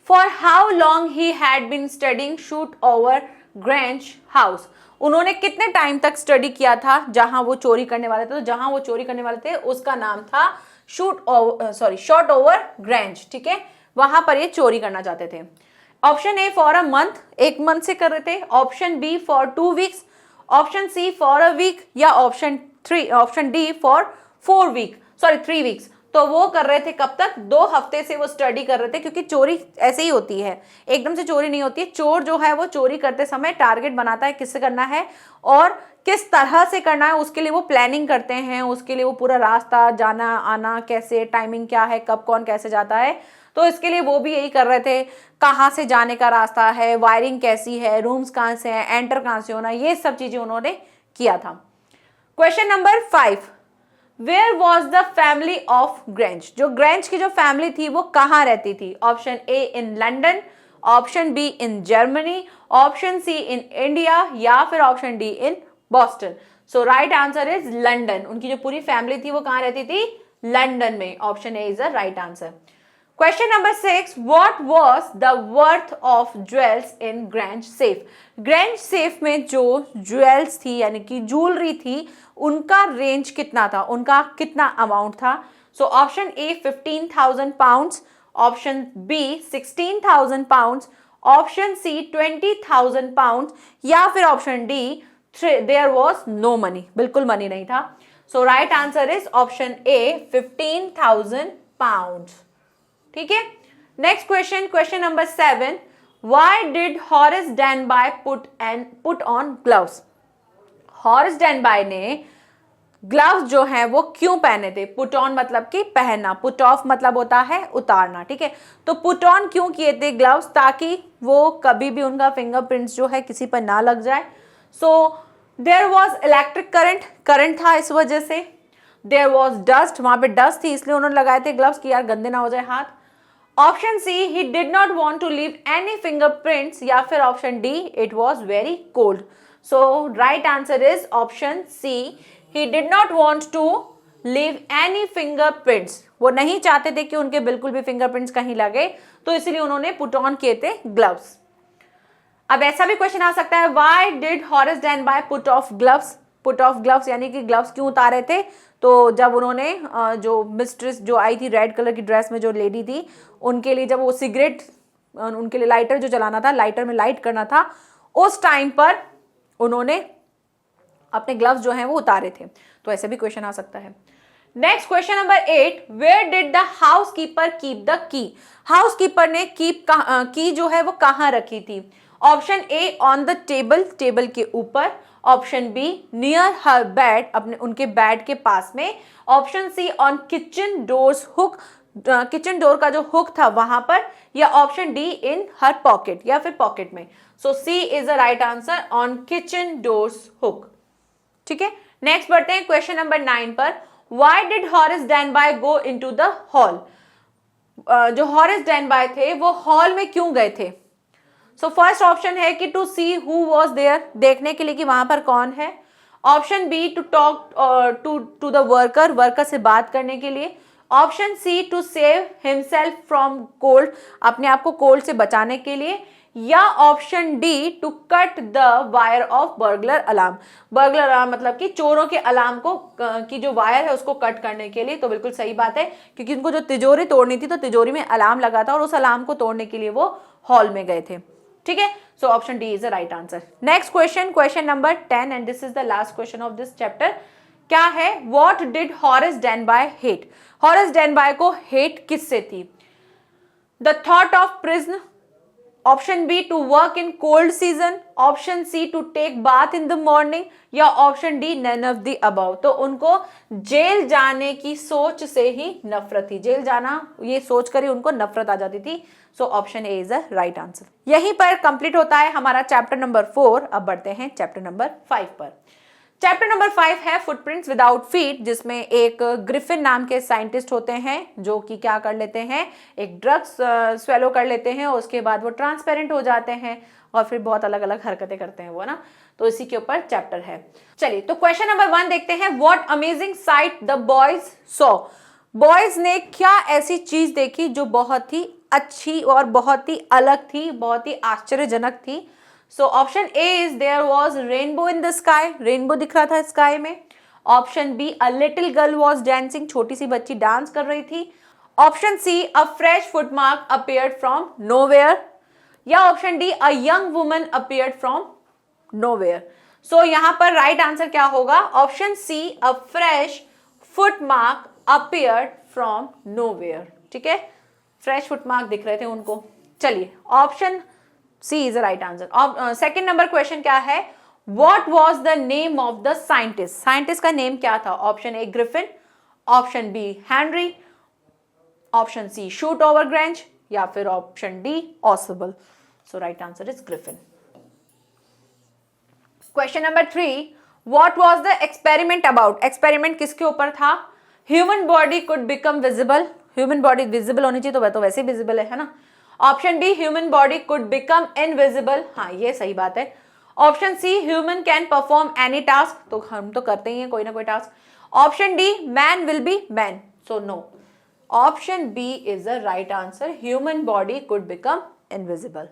for how long he had been studying shoot over Grange house? उन्होंने कितने टाइम तक स्टडी किया था जहां वो चोरी करने वाले थे? तो जहां वो चोरी करने वाले थे उसका नाम था शॉट ओवर ग्रेंज। ठीक है, वहां पर ये चोरी करना चाहते थे। Option A, for a month, एक मंथ से कर रहे थे। Option B, for 2 weeks. Option C, for a week. या ऑप्शन डी, फॉर 3 वीक्स। तो वो कर रहे थे कब तक? 2 हफ्ते से वो स्टडी कर रहे थे, क्योंकि चोरी ऐसे ही होती है, एकदम से चोरी नहीं होती है। चोर जो है वो चोरी करते समय टारगेट बनाता है किससे करना है और किस तरह से करना है, उसके लिए वो प्लानिंग करते हैं, उसके लिए वो पूरा रास्ता, जाना आना कैसे, टाइमिंग क्या है, कब कौन कैसे जाता है। तो इसके लिए वो भी यही कर रहे थे, कहाँ से जाने का रास्ता है, वायरिंग कैसी है, रूम्स कहाँ से हैं, एंटर कहाँ से होना, ये सब चीजें उन्होंने किया था। Question number 5, where was the family of Grange? जो ग्रेंज की जो फैमिली थी वो कहाँ रहती थी? Option A, in London. Option B, in Germany. Option C, in India. या फिर option D, in Boston. So right answer is London. उनकी जो पूरी फैमिली थी वो कहाँ रहती थी? लंदन में। Option A is the right answer. Question number 6, what was the worth of jewels in grange safe? Grange safe में जो ज्वेल्स थी यानी कि ज्वेलरी थी उनका रेंज कितना था, उनका कितना अमाउंट था? So option A 15,000 pounds, option B 16,000 pounds, option C 20,000 pounds, या फिर option D there was no money, बिल्कुल मनी नहीं था। So right answer is option A 15,000 pounds. ठीक है, next question, question number 7, why did Horace Danby put on gloves? Horace Danby ने gloves जो हैं वो क्यों पहने थे? पुट ऑन मतलब कि पहनना, पुट ऑफ मतलब होता है उतारना। ठीक है, तो पुट ऑन क्यों किए थे ग्लव्स? ताकि वो कभी भी उनका फिंगरप्रिंट्स जो है किसी पर ना लग जाए। So there was electric current था इस वजह से। देयर वाज डस्ट, वहां पे डस्ट थी इसलिए उन्होंने लगाए थे ग्लव्स कि यार गंदे ना हो जाए हाथ। Option C, he did not want to leave any fingerprints. या फिर option D, it was very cold. So right answer is option C, he did not want to leave any fingerprints. वो नहीं चाहते थे कि उनके बिल्कुल भी फिंगरप्रिंट्स कहीं लगे, तो इसलिए उन्होंने पुट ऑन किए थे ग्लव्स। अब ऐसा भी क्वेश्चन आ सकता है, why did Horace Danby put off gloves? Put off gloves यानी कि ग्लव्स क्यों उतारे थे? तो जब उन्होंने जो मिस्ट्रेस जो आई थी रेड कलर की ड्रेस में, जो लेडी थी, उनके लिए जब वो सिगरेट, उनके लिए लाइटर जो जलाना था, लाइटर में लाइट करना था, उस टाइम पर उन्होंने अपने ग्लव्स जो हैं वो उतारे थे। तो ऐसे भी क्वेश्चन आ सकता है। Next question number 8, where did the housekeeper keep the key? Housekeeper ने की जो है वो कहाँ रखी थी? Option A, on the table, table के ऊपर। Option B, near her bed, अपने उनके बेड के पास में। Option C, on kitchen door's hook, kitchen door का जो हुक था वहां पर, या option D in her pocket, या फिर पॉकेट में। So C is the right answer on kitchen door's hook. ठीक है, नेक्स्ट बढ़ते हैं क्वेश्चन नंबर 9 पर। Why did Horace Danby go into the hall? जो हॉरेस डेनबाय थे वो हॉल में क्यों गए थे? सो फर्स्ट ऑप्शन है कि to see who was there, देखने के लिए कि वहां पर कौन है। Option B to talk to the worker, worker से बात करने के लिए। Option C to save himself from cold, अपने आप को कोल्ड से बचाने के लिए। या option D to cut the wire of burglar alarm, burglar alarm मतलब कि चोरों के अलार्म को की जो वायर है उसको कट करने के लिए। तो बिल्कुल सही बात है, क्योंकि उनको जो तिजोरी तोड़नी थी तो तिजोरी में अलार्म लगा था और उस अलार्म को तोड़ने के लिए वो हॉल में गए थे। ठीक है, so option D is the right answer. Next question, question number 10 and this is the last question of this chapter. क्या है? What did Horace Danby hate? Horace Danby को हेट किससे थी? The thought of prison, option B to work in cold season, option C to take bath in the morning, या option D none of the above. तो उनको jail जाने की सोच से ही नफरत थी, जेल जाना ये सोच कर ही उनको नफरत आ जाती थी। So option A is the right answer. यहीं पर कंप्लीट होता है हमारा चैप्टर नंबर 4। अब बढ़ते हैं चैप्टर नंबर 5 पर। चैप्टर नंबर 5 है फुटप्रिंट्स विदाउट फीट, जिसमें एक ग्रिफिन नाम के साइंटिस्ट होते हैं जो कि क्या कर लेते हैं, एक ड्रग्स स्वेलो कर लेते हैं, उसके बाद वो ट्रांसपेरेंट हो जाते हैं और फिर बहुत अलग अलग हरकतें करते हैं वो ना। तो इसी के ऊपर चैप्टर है। चलिए, तो क्वेश्चन नंबर 1 देखते हैं। What amazing site the boys saw? Boys ने क्या ऐसी चीज देखी जो बहुत ही अच्छी और बहुत ही अलग थी, बहुत ही आश्चर्यजनक थी? So option A is there was rainbow in the sky, rainbow दिख रहा था स्काई में। Option B a little girl was dancing, छोटी सी बच्ची डांस कर रही थी। Option C a fresh footmark appeared from nowhere, या option D a young woman appeared from nowhere. So यहां पर राइट आंसर क्या होगा? Option C a fresh footmark appeared from nowhere. ठीक है, फ्रेश फुटमार्क दिख रहे थे उनको। चलिए, option C is the right answer. Second number question क्या है? What was the name of the scientist? Scientist का नेम क्या था? Option A Griffin, option B Henry, option C shoot over Grange, या फिर option D Osbal. So right answer is Griffin. Question number 3, what was the experiment about? Experiment किसके ऊपर था? Human body could become visible, human body visible होनी चाहिए, तो वह तो वैसे ही विजिबल है ना। Option B human body could become invisible, हाँ ये सही बात है। Option C human can perform any task, तो हम तो करते ही हैं कोई ना कोई task. Option D man will be man, so no. Option B is the right answer, human body could become invisible.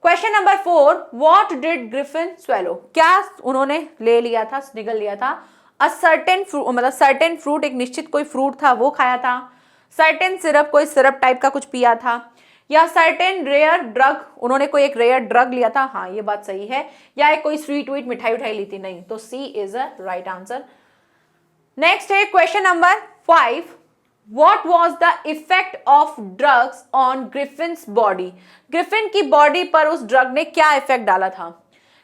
Question number 4, what did Griffin swallow? क्या उन्होंने ले लिया था, निगल लिया था? अ सर्टेन फ्रूट, मतलब सर्टेन फ्रूट, एक निश्चित कोई फ्रूट था वो खाया था। सर्टेन सिरप, कोई सिरप टाइप का कुछ पिया था। या सर्टेन रेयर ड्रग, उन्होंने कोई एक रेयर ड्रग लिया था, हाँ ये बात सही है। या एक कोई स्वीट वीट मिठाई उठाई ली थी, नहीं। तो C is a right answer. Next है question number 5, what was the effect of drugs on Griffin's body? Griffin की बॉडी पर उस ड्रग ने क्या इफेक्ट डाला था?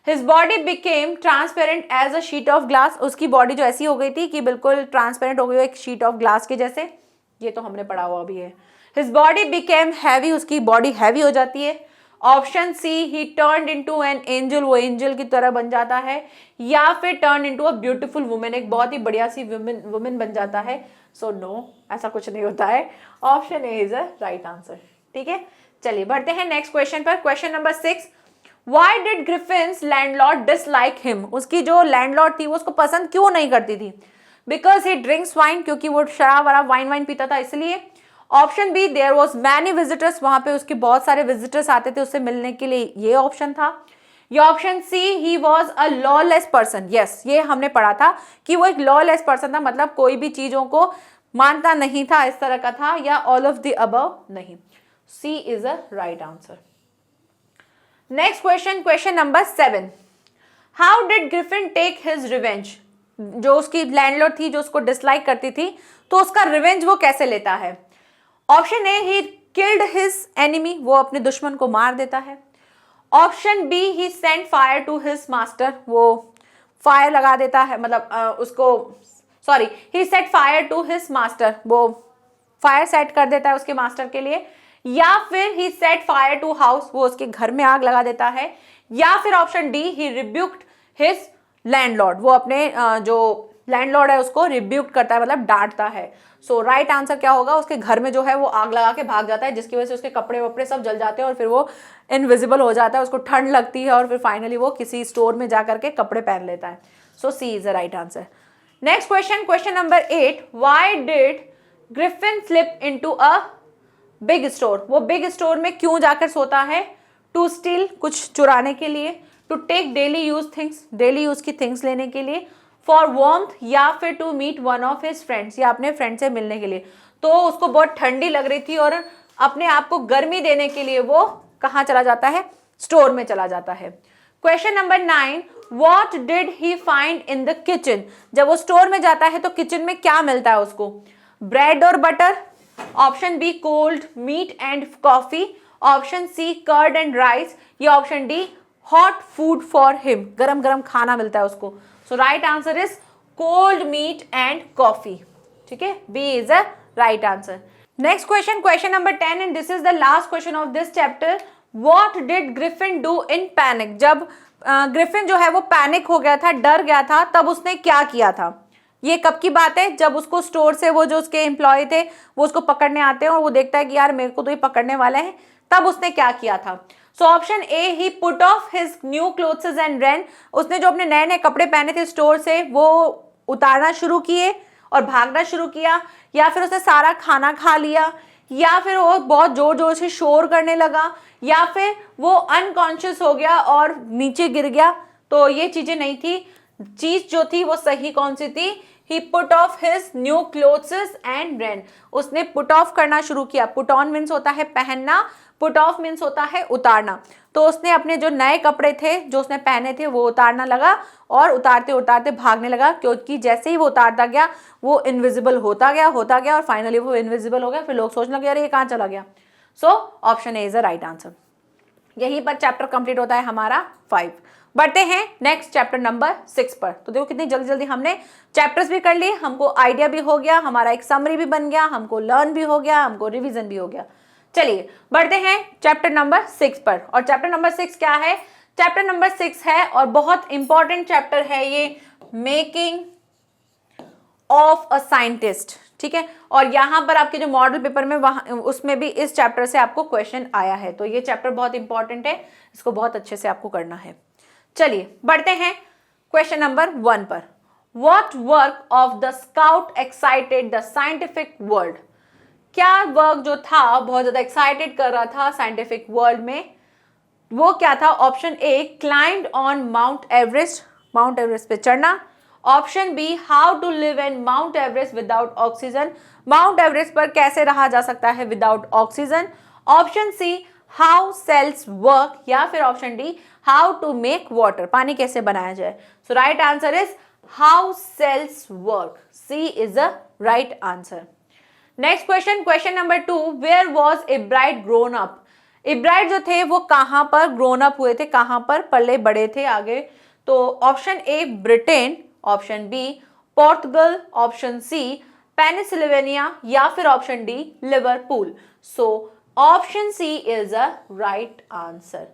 His body became transparent as a sheet of glass, उसकी बॉडी जो ऐसी हो गई थी कि बिल्कुल ट्रांसपेरेंट हो गई, एक शीट ऑफ ग्लास के जैसे, ये तो हमने पढ़ा हुआ भी है। His body became heavy, उसकी बॉडी हैवी हो जाती है। Option C he turned into an angel, वो एंजल की तरह बन जाता है। या फिर turn into a beautiful women, एक बहुत ही बढ़िया सी वुमेन बन जाता है। सो नो, ऐसा कुछ नहीं होता है। Option A is a right answer. ठीक है, चलिए बढ़ते हैं नेक्स्ट क्वेश्चन पर। Question number 6, why did Griffin's landlord dislike him? उसकी जो लैंडलॉर्ड थी वो उसको पसंद क्यों नहीं करती थी? बिकॉज ही ड्रिंक्स वाइन, क्योंकि वो शराब वराब वाइन पीता था इसलिए। Option B there was many visitors, वहां पे उसके बहुत सारे विजिटर्स आते थे उससे मिलने के लिए, ये ऑप्शन था। या option C he was a lawless person, yes ये हमने पढ़ा था कि वो एक लॉलेस पर्सन था, मतलब कोई भी चीजों को मानता नहीं था, इस तरह का था। या ऑल ऑफ द अबव नहीं। C is a right answer. Next question, question number 7, how did Griffin take his revenge? जो उसकी लैंडलॉर्ड थी जो उसको डिसलाइक करती थी, तो उसका रिवेंज वो कैसे लेता है? Option A he killed his enemy, वो अपने दुश्मन को मार देता है। Option B he send fire to his master, वो फायर लगा देता है, मतलब उसको, sorry, he set fire to his master, वो फायर सेट कर देता है उसके मास्टर के लिए, या फिर he set fire to house, वो उसके घर में आग लगा देता है, या फिर ऑप्शन डी ही रिब्यूक्ड हिज लैंडलॉर्ड, वो अपने जो लैंडलॉर्ड है उसको रिब्यूक्ड करता है, मतलब डांटता है। सो राइट आंसर क्या होगा, उसके घर में जो है वो आग लगा के भाग जाता है, जिसकी वजह से उसके कपड़े वपड़े सब जल जाते हैं और फिर वो इनविजिबल हो जाता है, उसको ठंड लगती है और फिर फाइनली वो किसी स्टोर में जा करके कपड़े पहन लेता है। So C is the right answer. Next question, question number 8, why did Griffin slip into a big store, वो बिग स्टोर में क्यों जाकर सोता है? टू स्टील, कुछ चुराने के लिए, to take daily use things, daily use की थिंग्स लेने के लिए, फॉर वार्मथ, या फिर to meet one of his friends, या अपने फ्रेंड से मिलने के लिए। तो उसको बहुत ठंडी लग रही थी और अपने आप को गर्मी देने के लिए वो कहाँ चला जाता है? स्टोर में चला जाता है। Question number 9, what did he find in the kitchen, जब वो स्टोर में जाता है तो किचन में क्या मिलता है उसको? ब्रेड और butter, option B cold meat and coffee, option C curd and rice, या option D hot food for him, गरम गरम खाना मिलता है उसको। So right answer is cold meat and coffee. ठीक है, B is the right answer. Next question, question number 10, and this is the last question of this chapter. What did Griffin do in panic, जब Griffin जो है वो panic हो गया था, डर गया था, तब उसने क्या किया था? ये कब की बात है? जब उसको स्टोर से वो जो उसके एम्प्लॉय थे वो उसको पकड़ने आते हैं और वो देखता है कि यार मेरे को तो ये पकड़ने वाले हैं, तब उसने क्या किया था? So option A, he put off his new clothes and ran, उसने जो अपने नए नए कपड़े पहने थे स्टोर से वो उतारना शुरू किए और भागना शुरू किया, या फिर उसने सारा खाना खा लिया, या फिर वो बहुत जोर जोर से शोर करने लगा, या फिर वो अनकॉन्शियस हो गया और नीचे गिर गया। तो ये चीजें नहीं थी, चीज जो थी वो सही कौन सी थी? He put off his new clothes and ran, उसने पुट ऑफ करना शुरू किया। पुट ऑन मीन्स होता है पहनना, पुट ऑफ मीन्स होता है उतारना। तो उसने अपने जो नए कपड़े थे जो उसने पहने थे वो उतारना लगा और उतारते उतारते भागने लगा, क्योंकि जैसे ही वो उतारता गया वो इनविजिबल होता गया और फाइनली वो इनविजिबल हो गया। फिर लोग सोचने लगे अरे ये कहाँ चला गया। सो option A is the right answer. यहीं पर चैप्टर कंप्लीट होता है हमारा 5। बढ़ते हैं नेक्स्ट चैप्टर नंबर 6 पर। तो देखो कितनी जल्दी जल्दी हमने चैप्टर्स भी कर लिए, हमको आइडिया भी हो गया, हमारा एक समरी भी बन गया, हमको लर्न भी हो गया, हमको रिवीजन भी हो गया। चलिए बढ़ते हैं चैप्टर नंबर 6 पर। और चैप्टर नंबर 6 क्या है? चैप्टर नंबर 6 है और बहुत इंपॉर्टेंट चैप्टर है ये, मेकिंग ऑफ अ साइंटिस्ट। ठीक है, और यहाँ पर आपके जो मॉडल पेपर में वहाँ उसमें भी इस चैप्टर से आपको क्वेश्चन आया है। तो ये चैप्टर बहुत इंपॉर्टेंट है, इसको बहुत अच्छे से आपको करना है। चलिए बढ़ते हैं क्वेश्चन नंबर 1 पर। What work of the scout excited the scientific world? क्या वर्क जो था बहुत ज्यादा एक्साइटेड कर रहा था साइंटिफिक वर्ल्ड में, वो क्या था? Option A, climbed on Mount Everest, Mount Everest पे चढ़ना। Option B, how to live in Mount Everest without oxygen, Mount Everest पर कैसे रहा जा सकता है without oxygen. Option C, how cells work, या फिर option D, how to make water, पानी कैसे बनाया जाए। So right answer is how cells work, C is the right answer. Next question, question number 2, where was एब्राइट grown up, एब्राइट जो थे वो कहां पर ग्रोन अप हुए थे, कहां पर पले बड़े थे आगे। तो option A Britain, option B Portugal, option C Pennsylvania, या फिर option D Liverpool. So option C is a right answer.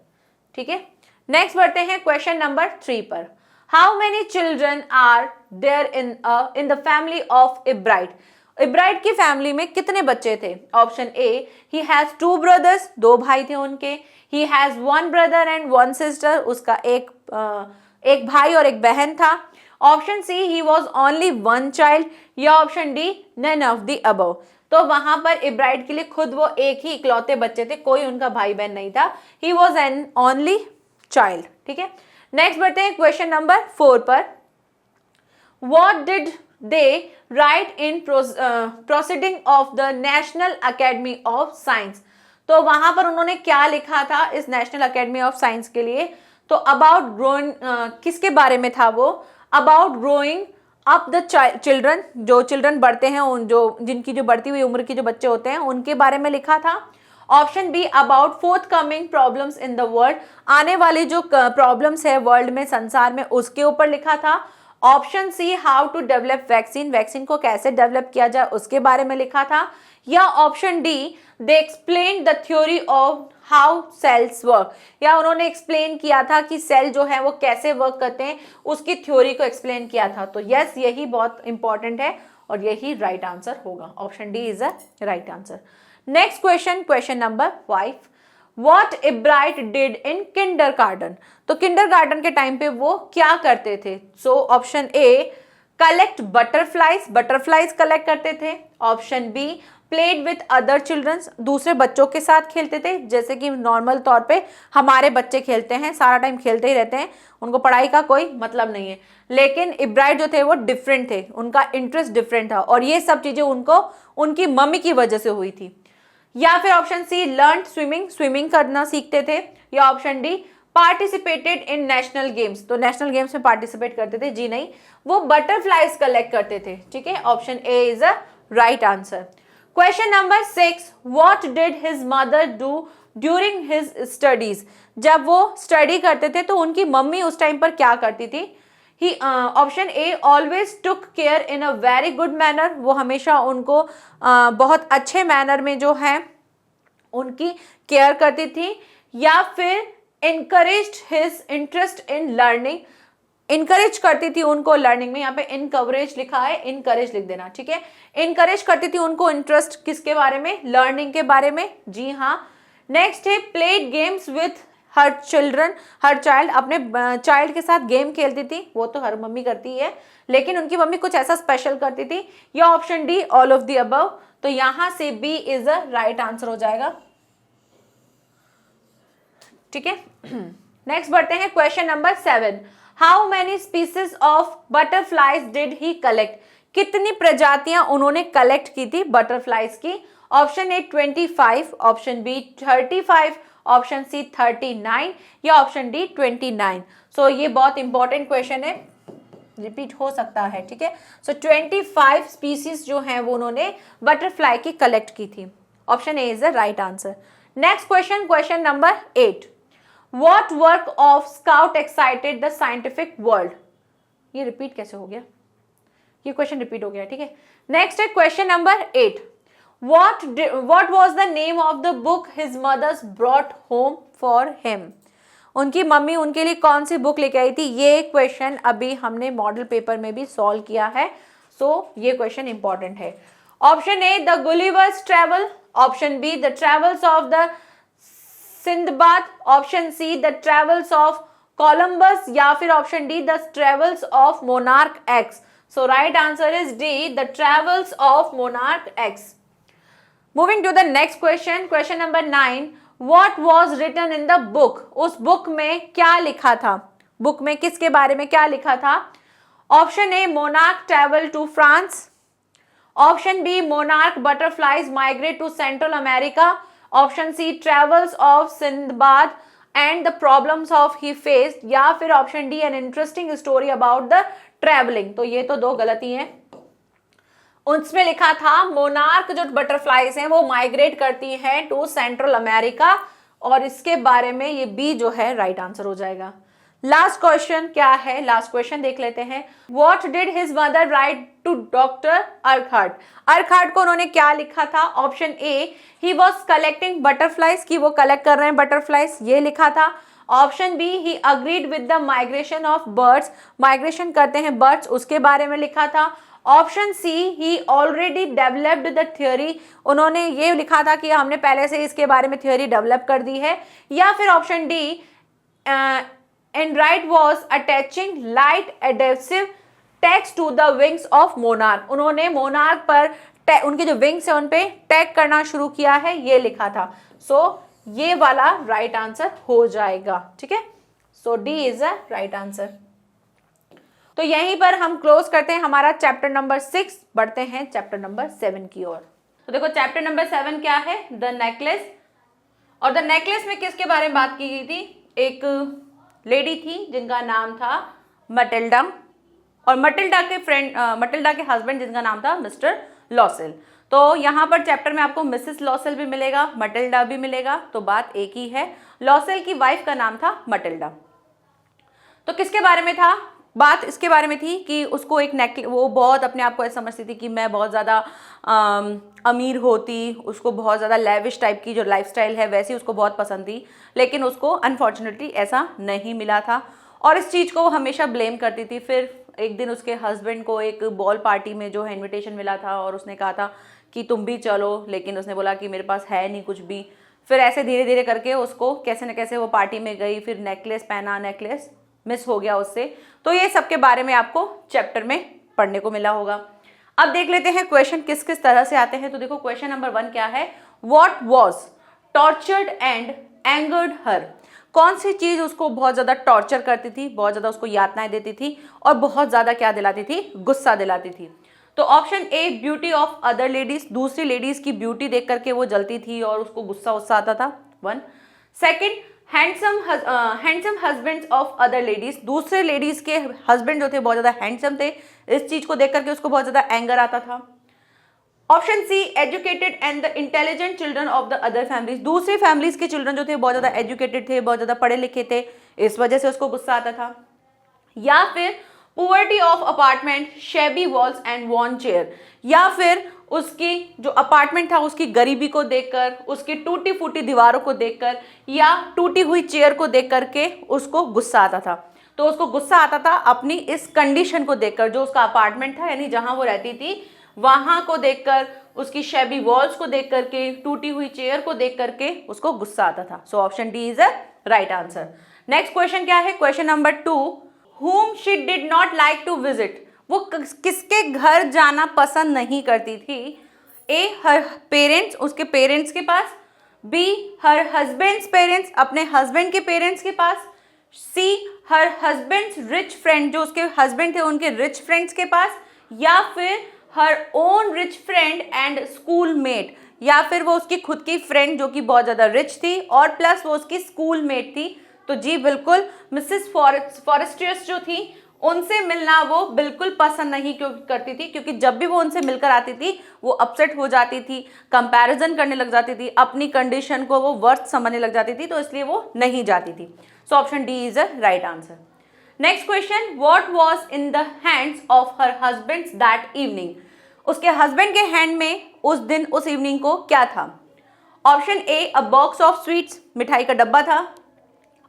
ठीक है, नेक्स्ट बढ़ते हैं क्वेश्चन नंबर 3 पर। How many children are there in the family of Ebright, Ebright की family में कितने बच्चे थे? Option A, he has 2 brothers, 2 भाई थे उनके। He has 1 brother and 1 sister, उसका एक भाई और एक बहन था। Option C, he was only 1 child, या option D, none of the above. तो वहां पर एब्राइट के लिए खुद वो एक ही इकलौते बच्चे थे, कोई उनका भाई बहन नहीं था। He was an only child. ठीक है, नेक्स्ट बढ़ते हैं क्वेश्चन नंबर 4 पर। What did they right in proceeding of the national academy of science, तो वहां पर उन्होंने क्या लिखा था इस नेशनल अकेडमी ऑफ साइंस के लिए? तो अबाउट ग्रोइंग, किसके बारे में था वो? About growing up the children, जो चिल्ड्रन बढ़ते हैं, उन जो जिनकी जो बढ़ती हुई उम्र की जो बच्चे होते हैं उनके बारे में लिखा था। Option B, about forthcoming problems in the world, आने वाली जो प्रॉब्लम्स है वर्ल्ड में, संसार में, उसके ऊपर लिखा था। Option C how to develop vaccine, vaccine को कैसे डेवलप किया जाए उसके बारे में लिखा था, या option D they explain the theory of how cells work, या उन्होंने एक्सप्लेन किया था कि सेल जो है वो कैसे वर्क करते हैं, उसकी थ्योरी को एक्सप्लेन किया था। तो यस, यही बहुत इंपॉर्टेंट है और यही राइट आंसर होगा। Option D is a right answer. Next question, question number 5, What Ebright did in kindergarten? तो kindergarten के टाइम पे वो क्या करते थे? So option A collect butterflies, butterflies collect करते थे। Option B played with other childrens, दूसरे बच्चों के साथ खेलते थे, जैसे कि नॉर्मल तौर पे हमारे बच्चे खेलते हैं, सारा टाइम खेलते ही रहते हैं, उनको पढ़ाई का कोई मतलब नहीं है। लेकिन इब्राइट जो थे वो डिफरेंट थे, उनका इंटरेस्ट डिफरेंट था और ये सब चीजें उनको उनकी मम्मी की वजह से हुई थी। या फिर option C learn swimming, swimming करना सीखते थे। या option D participated in national games, तो नेशनल गेम्स में पार्टिसिपेट करते थे। जी नहीं, वो बटरफ्लाइज कलेक्ट करते थे। ठीक है, option A is a right answer. Question number 6, what did his mother do during his studies, जब वो स्टडी करते थे तो उनकी मम्मी उस टाइम पर क्या करती थी? ही option A always took care in a very good manner, वो हमेशा उनको बहुत अच्छे मैनर में जो है उनकी केयर करती थी। या फिर encouraged his interest in learning, encourage करती थी उनको लर्निंग में, यहाँ पे इनकवरेज लिखा है, इनकरेज लिख देना। ठीक है, इनकरेज करती थी उनको इंटरेस्ट किसके बारे में? लर्निंग के बारे में। जी हाँ। नेक्स्ट है played games with her children, her child, अपने चाइल्ड के साथ गेम खेलती थी, वो तो हर मम्मी करती है, लेकिन उनकी मम्मी कुछ ऐसा स्पेशल करती थी। या option D all of the above, तो यहां से B is a right answer हो जाएगा। ठीक है, नेक्स्ट बढ़ते हैं question number 7, how many species of butterflies did he collect, कितनी प्रजातियां उन्होंने कलेक्ट की थी बटरफ्लाइज की? Option A 25, option B 35, option C 39, या ऑप्शन डी 29। सो ये बहुत इंपॉर्टेंट क्वेश्चन है, रिपीट हो सकता है। ठीक है, सो 25 स्पीसीज जो हैं वो उन्होंने बटरफ्लाई की कलेक्ट की थी। Option A is the right answer. Next question, question number 8, What work of Scout excited the scientific world? ये रिपीट कैसे हो गया? ये क्वेश्चन रिपीट हो गया। ठीक है, नेक्स्ट है question number 8, What was the name of the book his mothers brought home for him? उनकी मम्मी उनके लिए कौन सी बुक लेके आई थी? ये क्वेश्चन अभी हमने मॉडल पेपर में भी सॉल्व किया है, सो ये क्वेश्चन इंपॉर्टेंट है। Option A the Gulliver's travel, option B the travels of the Sindbad, option C the travels of Columbus, या फिर option D the travels of Monarch X. So right answer is D the travels of Monarch X. Moving to the next question, question number 9, what was written in the book, उस book में क्या लिखा था? Book में किसके बारे में क्या लिखा था? Option A monarch travel to France, option B monarch butterflies migrate to Central America, option C travels of Sindbad and the problems of he faced, या फिर option D an interesting story about the travelling. तो ये तो दो गलती हैं, उसमें लिखा था मोनार्क जो बटरफ्लाइज हैं वो माइग्रेट करती हैं टू सेंट्रल अमेरिका, और इसके बारे में ये बी जो है राइट आंसर हो जाएगा। लास्ट क्वेश्चन क्या है? लास्ट क्वेश्चन देख लेते हैं। What did his mother write to doctor Urquhart, Urquhart को उन्होंने क्या लिखा था? Option A he was collecting butterflies, की वो कलेक्ट कर रहे हैं बटरफ्लाइज, ये लिखा था। Option B he agreed with the migration of birds, migration करते हैं बर्ड्स, उसके बारे में लिखा था। Option C he already developed the theory, उन्होंने ये लिखा था कि हमने पहले से इसके बारे में थ्योरी डेवलप कर दी है। या फिर option D Android was attaching light adhesive tags to the wings of monarch, उन्होंने मोनार्क पर उनके जो विंग्स है उन पे टैग करना शुरू किया है, ये लिखा था। सो ये वाला राइट आंसर हो जाएगा। ठीक है, so D is a right answer. तो यहीं पर हम क्लोज करते हैं हमारा चैप्टर नंबर 6, बढ़ते हैं चैप्टर नंबर 7 की ओर। तो देखो चैप्टर नंबर 7 क्या है? The necklace. और द नेकलेस में किसके बारे में बात की गई थी? एक लेडी थी जिनका नाम था मटिल्डा, और मटिल्डा के फ्रेंड मटिल्डा के हस्बैंड जिनका नाम था मिस्टर लॉसेल। तो यहाँ पर चैप्टर में आपको मिसेस लॉसेल भी मिलेगा, मटिल्डा भी मिलेगा, तो बात एक ही है। लॉसेल की वाइफ का नाम था मटिल्डा। तो किसके बारे में था? बात इसके बारे में थी कि उसको एक नेकलेस, वो बहुत अपने आप को ऐसा समझती थी कि मैं बहुत ज़्यादा अमीर होती, उसको बहुत ज़्यादा लेविश टाइप की जो लाइफस्टाइल है वैसी उसको बहुत पसंद थी, लेकिन उसको अनफॉर्चुनेटली ऐसा नहीं मिला था और इस चीज़ को वो हमेशा ब्लेम करती थी। फिर एक दिन उसके हस्बैंड को एक बॉल पार्टी में जो है इन्विटेशन मिला था और उसने कहा था कि तुम भी चलो, लेकिन उसने बोला कि मेरे पास है नहीं कुछ भी। फिर ऐसे धीरे धीरे करके उसको कैसे न कैसे वो पार्टी में गई, फिर नेकलेस पहना, नेकलेस मिस हो गया उससे। तो ये सब के बारे में आपको चैप्टर में पढ़ने को मिला होगा। अब देख लेते हैं क्वेश्चन किस किस तरह से आते हैं। तो देखो क्वेश्चन नंबर 1 क्या है, what was tortured and angered her. कौन सी चीज उसको बहुत ज्यादा टॉर्चर करती थी, बहुत ज्यादा उसको यातनाएं देती थी और बहुत ज्यादा क्या दिलाती थी, गुस्सा दिलाती थी। तो option A beauty of other ladies, दूसरी लेडीज की ब्यूटी देख करके वो जलती थी और उसको गुस्सा उत्सा आता था, 1। Second, handsome husbands of other ladies, दूसरे लेडीज के हस्बैंड जो थे बहुत ज्यादा हैंडसम थे, इस चीज को देख करके उसको बहुत ज्यादा एंगर आता था। Option C educated and the intelligent children of the other families, दूसरी फैमिलीज के चिल्ड्रन जो थे बहुत ज्यादा एजुकेटेड थे, बहुत ज्यादा पढ़े लिखे थे, इस वजह से उसको गुस्सा आता था। या फिर poverty of apartment, shabby walls and worn chair, या फिर उसकी जो अपार्टमेंट था उसकी गरीबी को देखकर, उसकी टूटी फूटी दीवारों को देखकर या टूटी हुई चेयर को देख करके उसको गुस्सा आता था। तो उसको गुस्सा आता था अपनी इस कंडीशन को देखकर, जो उसका अपार्टमेंट था यानी जहां वो रहती थी वहां को देखकर, उसकी शेबी वॉल्स को देख करके, टूटी हुई चेयर को देख करके उसको गुस्सा आता था। So option D is a right answer. Next question क्या है, question number 2, whom she did not like to visit, वो किसके घर जाना पसंद नहीं करती थी। ए हर पेरेंट्स, उसके पेरेंट्स के पास, बी हर हस्बैंड्स पेरेंट्स, अपने हस्बैंड के पेरेंट्स के पास, सी हर हस्बैंड्स रिच फ्रेंड, जो उसके हस्बैंड थे उनके रिच फ्रेंड्स के पास, या फिर her own rich friend and school mate, या फिर वो उसकी खुद की फ्रेंड जो कि बहुत ज़्यादा रिच थी और प्लस वो उसकी स्कूल मेट थी। तो जी बिल्कुल मिसेस फॉरेस्टियस जो थी उनसे मिलना वो बिल्कुल पसंद नहीं करती थी, क्योंकि जब भी वो उनसे मिलकर आती थी वो अपसेट हो जाती थी, कंपैरिजन करने लग जाती थी, अपनी कंडीशन को वो वर्थ समझने लग जाती थी, तो इसलिए वो नहीं जाती थी। So option D is a right answer. Next question, what was in the hands of her husbands that evening, उसके हस्बैंड के हैंड में उस दिन, उस इवनिंग को क्या था। Option A a box of sweets, मिठाई का डब्बा था।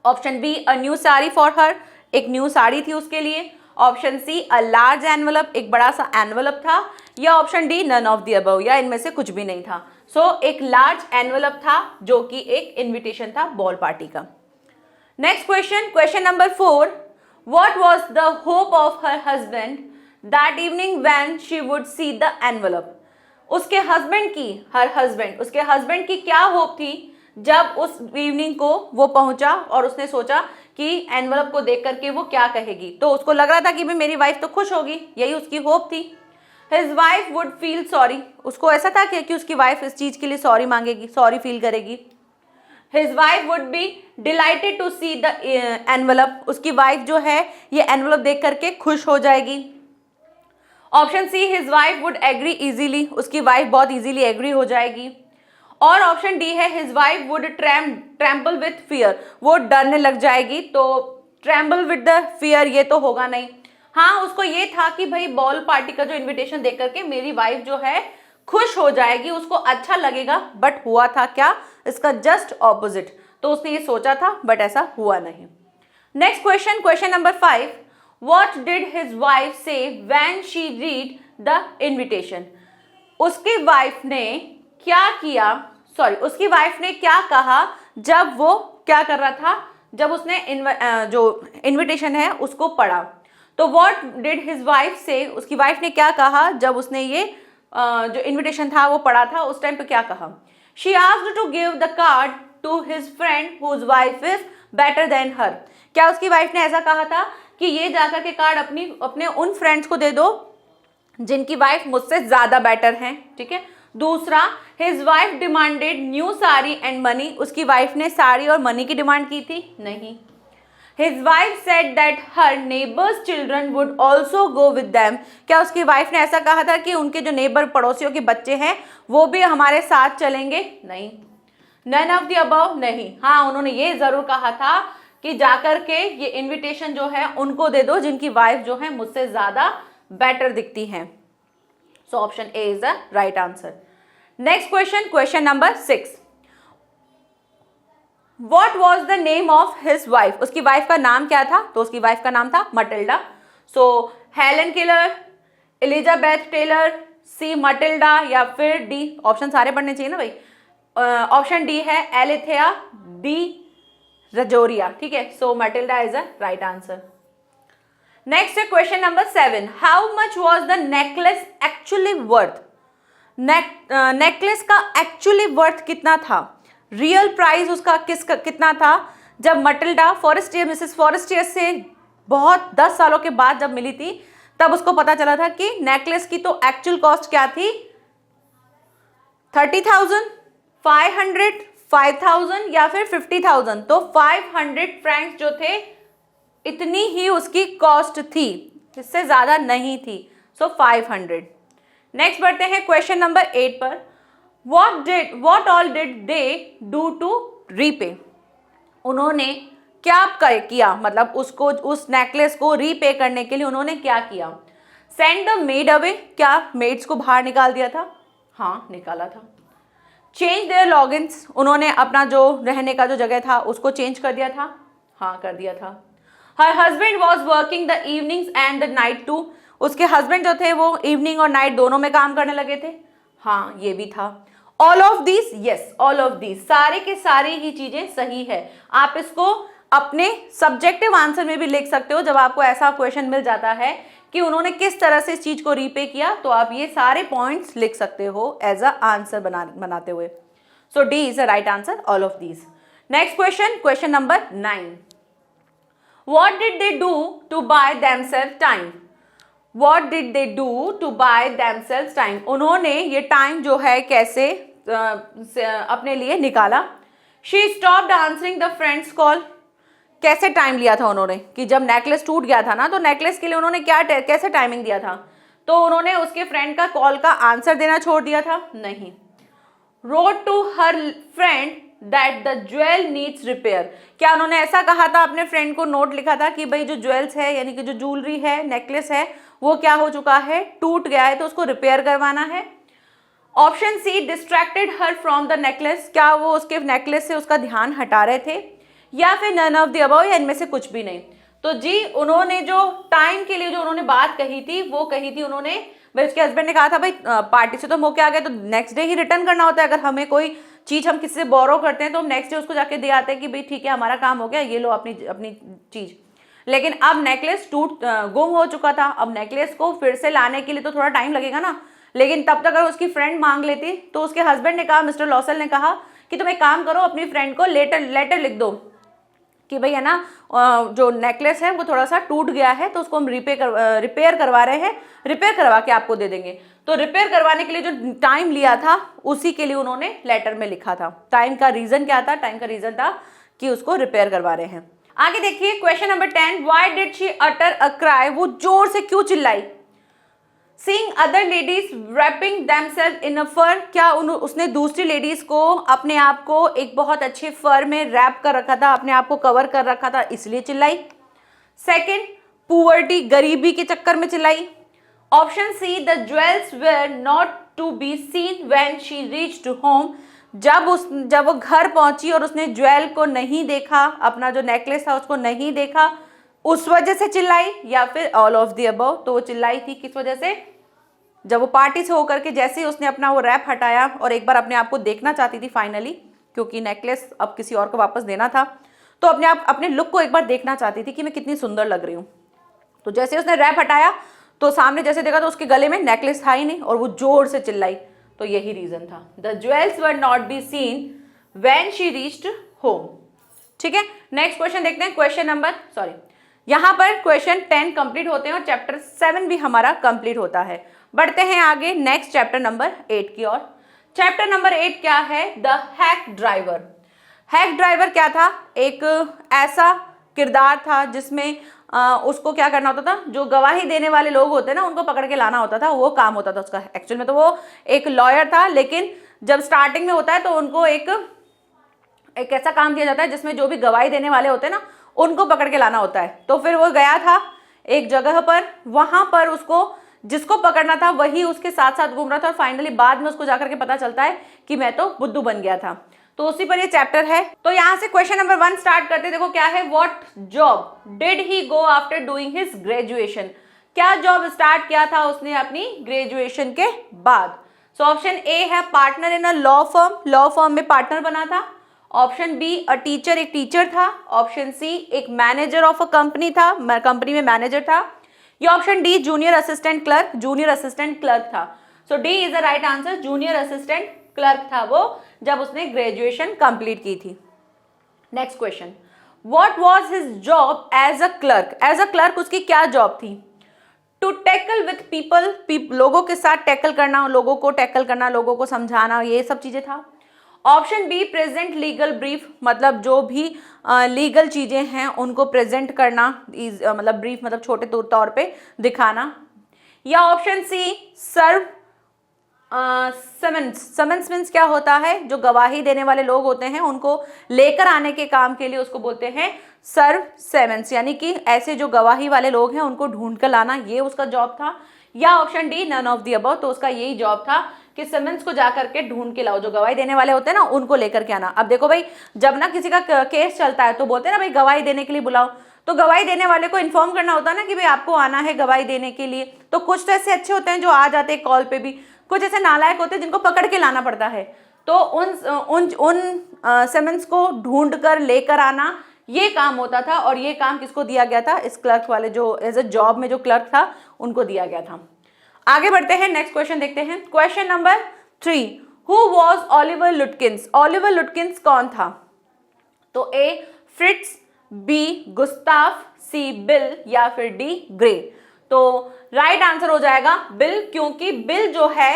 Option B a new sari for her, एक न्यू साड़ी थी उसके लिए। Option C a large envelope, एक बड़ा सा एनवलप था। या option D none of the above, या इनमें से कुछ भी नहीं था। सो एक लार्ज एनवलप था जो कि एक इन्विटेशन था बॉल पार्टी का। Next question, question number 4, what was the hope of her husband that evening when she would see the envelope, उसके हस्बैंड की, हर हस्बैंड, उसके हस्बैंड की क्या होप थी जब उस इवनिंग को वो पहुंचा और उसने सोचा कि एनवलप को देख करके वो क्या कहेगी। तो उसको लग रहा था कि भाई मेरी वाइफ तो खुश होगी, यही उसकी होप थी। His wife would feel sorry, उसको ऐसा था कि उसकी वाइफ इस चीज के लिए सॉरी मांगेगी, सॉरी फील करेगी। His wife would be delighted to see the envelope, उसकी वाइफ जो है ये एनवलप देख करके खुश हो जाएगी। Option C his wife would agree easily, उसकी वाइफ बहुत इजीली एग्री हो जाएगी। और ऑप्शन डी है his wife would trample with fear, वो डरने लग जाएगी। तो ट्रैम्पल विद द फियर ये तो होगा नहीं। हाँ, उसको ये था कि भाई बॉल पार्टी का जो इनविटेशन देख करके मेरी वाइफ जो है खुश हो जाएगी, उसको अच्छा लगेगा। बट हुआ था क्या, इसका जस्ट ऑपोजिट। तो उसने ये सोचा था बट ऐसा हुआ नहीं। Next question, question number 5, what did his wife say when she read the invitation, उसकी वाइफ ने क्या किया, सॉरी उसकी वाइफ ने क्या कहा जब वो क्या कर रहा था, जब उसने जो इनविटेशन है उसको पढ़ा। तो व्हाट डिड हिज वाइफ से, उसकी वाइफ ने क्या कहा जब उसने ये जो इनविटेशन था वो पढ़ा था, उस टाइम पे क्या कहा। She asked to give the card to his friend whose wife is better than her, क्या उसकी वाइफ ने ऐसा कहा था कि ये जाकर के कार्ड अपने उन फ्रेंड्स को दे दो जिनकी वाइफ मुझसे ज्यादा बेटर हैं, ठीक है। दूसरा, his wife demanded new sari and money, उसकी वाइफ ने साड़ी और मनी की डिमांड की थी, नहीं। His wife said that her neighbours children would also go with them, क्या उसकी वाइफ ने ऐसा कहा था कि उनके जो नेबर पड़ोसियों के बच्चे हैं वो भी हमारे साथ चलेंगे, नहीं। नन ऑफ द अबव, नहीं। हाँ, उन्होंने ये जरूर कहा था कि जाकर के ये इनविटेशन जो है उनको दे दो जिनकी वाइफ जो है मुझसे ज्यादा बेटर दिखती हैं। सो option A is the right answer. Next question, question number 6। What was the name of his wife? उसकी वाइफ का नाम क्या था? तो उसकी वाइफ का नाम था Matilda. So Helen Keller, Elizabeth Taylor, C Matilda, या फिर डी, ऑप्शन सारे पढ़ने चाहिए ना भाई, ऑप्शन डी है एलिथेया डी रजोरिया। ठीक है, so Matilda is a right answer. Next है question number 7। How much was the necklace actually worth? Necklace का एक्चुअली वर्थ कितना था? रियल प्राइस उसका कितना था जब मटिल्डा फॉरेस्टियर, मिसेस फॉरेस्टियर से बहुत 10 सालों के बाद जब मिली थी, तब उसको पता चला था कि नेकलेस की तो एक्चुअल कॉस्ट क्या थी, 30,000, 500, 5,000 या फिर 50,000। तो 500 फ्रैंक्स जो थे, इतनी ही उसकी कॉस्ट थी, इससे ज्यादा नहीं थी। सो 500। नेक्स्ट बढ़ते हैं क्वेश्चन नंबर 8 पर। What all did they do to repay? उन्होंने क्या किया, मतलब उसको, उस नेकलेस को रीपे करने के लिए उन्होंने क्या किया? सेंड द मेड अवे, क्या मेड्स को बाहर निकाल दिया था? हाँ, निकाला था। चेंज देयर लॉगिन्स, उन्होंने अपना जो रहने का जो जगह था उसको चेंज कर दिया था? हाँ, कर दिया था। Her husband was working the evenings and the night too, उसके हस्बैंड जो थे वो इवनिंग और नाइट दोनों में काम करने लगे थे? हाँ, ये भी था। All of these, yes, all of these, सारे के सारी ही चीजें सही है। आप इसको अपने सब्जेक्टिव आंसर में भी लिख सकते हो। जब आपको ऐसा क्वेश्चन मिल जाता है कि उन्होंने किस तरह से इस चीज को रीपे किया, तो आप ये सारे पॉइंट्स लिख सकते हो एज अ आंसर बनाते हुए। So D is a right answer, all of these. Next question, question number 9। What did they do to buy themselves time? What did they do to buy themselves time? उन्होंने ये time जो है कैसे अपने लिए निकाला? She stopped answering the friend's call. कैसे time लिया था उन्होंने कि जब नेकलेस टूट गया था ना, तो नेकलेस के लिए उन्होंने कैसे टाइमिंग दिया था? तो उन्होंने उसके फ्रेंड का कॉल का आंसर देना छोड़ दिया था? नहीं। Wrote to her friend that the jewel needs repair. क्या उन्होंने ऐसा कहा था, अपने फ्रेंड को नोट लिखा था कि भाई जो ज्वेल्स है, यानी कि जो ज्वेलरी है, नेकलेस है, वो क्या हो चुका है, टूट गया है, तो उसको रिपेयर करवाना है? Option C, distracted her from the necklace, क्या वो उसके नेकलेस से उसका ध्यान हटा रहे थे? या फिर नन ऑफ द अबव, या इनमें से कुछ भी नहीं? तो जी, उन्होंने जो टाइम के लिए जो उन्होंने बात कही थी, वो कही थी उन्होंने, भाई उसके हस्बैंड ने कहा था भाई पार्टी से तो हम होके आ गए, तो नेक्स्ट डे ही रिटर्न करना होता है। अगर हमें कोई चीज हम किसी से बोरो करते हैं तो हम नेक्स्ट डे उसको जाके दे आते हैं कि भाई ठीक है, हमारा काम हो गया, ये लो अपनी चीज। लेकिन अब नेकलेस गुम हो चुका था, अब नेकलेस को फिर से लाने के लिए तो थोड़ा टाइम लगेगा ना। लेकिन तब तक अगर उसकी फ्रेंड मांग लेती, तो उसके हस्बैंड ने कहा, मिस्टर लॉसल ने कहा कि तुम एक काम करो, अपनी फ्रेंड को लेटर लिख दो कि भाई है ना, जो नेकलेस है वो थोड़ा सा टूट गया है, तो उसको हम रिपेयर करवा रहे हैं, रिपेयर करवा के आपको दे देंगे। तो रिपेयर करवाने के लिए जो टाइम लिया था, उसी के लिए उन्होंने लेटर में लिखा था। टाइम का रीजन क्या था? टाइम का रीजन था कि उसको रिपेयर करवा रहे हैं। आगे देखिए question number 10। Why did she utter a cry? वो जोर से क्यों चिल्लाई? Seeing other ladies wrapping themselves in a fur, क्या उसने दूसरी लेडीज को, अपने आप को एक बहुत अच्छे फर में रैप कर रखा था, अपने आप को कवर कर रखा था, इसलिए चिल्लाई? सेकंड, पुअर्टी, गरीबी के चक्कर में चिल्लाई? Option C, the jewels were not to be seen when she reached home, जब वो घर पहुंची और उसने ज्वेल को नहीं देखा, अपना जो नेकलेस था उसको नहीं देखा, उस वजह से चिल्लाई? या फिर ऑल ऑफ द अबव? तो वो चिल्लाई थी किस वजह से? जब वो पार्टी से होकर के जैसे ही उसने अपना वो रैप हटाया और एक बार अपने आप को देखना चाहती थी फाइनली, क्योंकि नेकलेस अब किसी और को वापस देना था, तो अपने लुक को एक बार देखना चाहती थी कि मैं कितनी सुंदर लग रही हूँ। तो जैसे उसने रैप हटाया तो सामने जैसे देखा तो उसके गले में नेकलेस था ही नहीं, और वो जोर से चिल्लाई। तो यही रीजन था, the jewels were not be seen when she reached home. ठीक है, नेक्स्ट क्वेश्चन देखते हैं। क्वेश्चन नंबर यहाँ पर क्वेश्चन 10 कंप्लीट होते हैं और चैप्टर 7 भी हमारा कंप्लीट होता है। बढ़ते हैं आगे नेक्स्ट चैप्टर नंबर 8 की ओर। चैप्टर नंबर 8 क्या है? The hack driver. Hack driver क्या था? एक ऐसा किरदार था जिसमें उसको क्या करना होता था, जो गवाही देने वाले लोग होते हैं ना, उनको पकड़ के लाना होता था, वो काम होता था उसका। एक्चुअल में तो वो एक लॉयर था, लेकिन जब स्टार्टिंग में होता है तो उनको एक ऐसा काम दिया जाता है जिसमें जो भी गवाही देने वाले होते हैं ना, उनको पकड़ के लाना होता है। तो फिर वो गया था एक जगह पर, वहां पर उसको जिसको पकड़ना था वही उसके साथ साथ घूम रहा था और फाइनली बाद में उसको जाकर के पता चलता है कि मैं तो बुद्धू बन गया था। तो उसी पर ये चैप्टर है। तो यहां से क्वेश्चन नंबर 1 स्टार्ट करते हैं। देखो क्या है, what job did he go after doing his graduation, क्या जॉब स्टार्ट किया था उसने अपनी ग्रेजुएशन के बाद। सो ऑप्शन ए है partner in a law firm, law firm में पार्टनर बना था। ऑप्शन बी अ टीचर, एक टीचर था। ऑप्शन सी एक मैनेजर ऑफ अ कंपनी था, कंपनी में मैनेजर था। या option D junior assistant clerk, junior assistant clerk था। So D is the right answer, junior assistant clerk था वो जब उसने ग्रेजुएशन कंप्लीट की थी। Next question, what was his job as a clerk, as a clerk उसकी क्या job थी। टू टैकल विथ पीपल, लोगों के साथ टैकल करना, लोगों को टैकल करना, लोगों को समझाना, ये सब चीजें था। Option be present legal brief, मतलब जो भी लीगल चीजें हैं उनको प्रेजेंट करना, मतलब ब्रीफ मतलब छोटे तौर पे दिखाना। या ऑप्शन सी सर्व समन्स, समन्स मीन्स क्या होता है, जो गवाही देने वाले लोग होते हैं उनको लेकर आने के काम के लिए उसको बोलते हैं सर्व सेमेंस, यानी कि ऐसे जो गवाही वाले लोग हैं उनको ढूंढ कर लाना, ये उसका जॉब था। या option D none of the above, तो उसका यही जॉब था कि समन्स को जाकर के ढूंढ के लाओ, जो गवाही देने वाले होते हैं ना उनको लेकर के आना। अब देखो भाई, जब ना किसी का केस चलता है तो बोलते हैं ना भाई गवाही देने के लिए बुलाओ, तो गवाही देने वाले को इन्फॉर्म करना होता है ना कि भाई आपको आना है गवाही देने के लिए। तो कुछ तो ऐसे अच्छे होते हैं जो आ जाते हैं कॉल पे भी, कुछ ऐसे नालायक होते हैं जिनको पकड़ के लाना पड़ता है। तो उन समन्स को ढूंढ कर लेकर आना ये काम होता था, और ये काम किसको दिया गया था, इस क्लर्क वाले जो एज अ जॉब में जो क्लर्क था उनको दिया गया था। आगे बढ़ते हैं, नेक्स्ट क्वेश्चन देखते हैं। Question number 3, who was Oliver लुटकिंस, Oliver लुटकिंस कौन था। तो ए फ्रिट्ज, बी गुस्ताफ, सी बिल, या फिर डी ग्रे। तो राइट आंसर हो जाएगा बिल, क्योंकि बिल जो है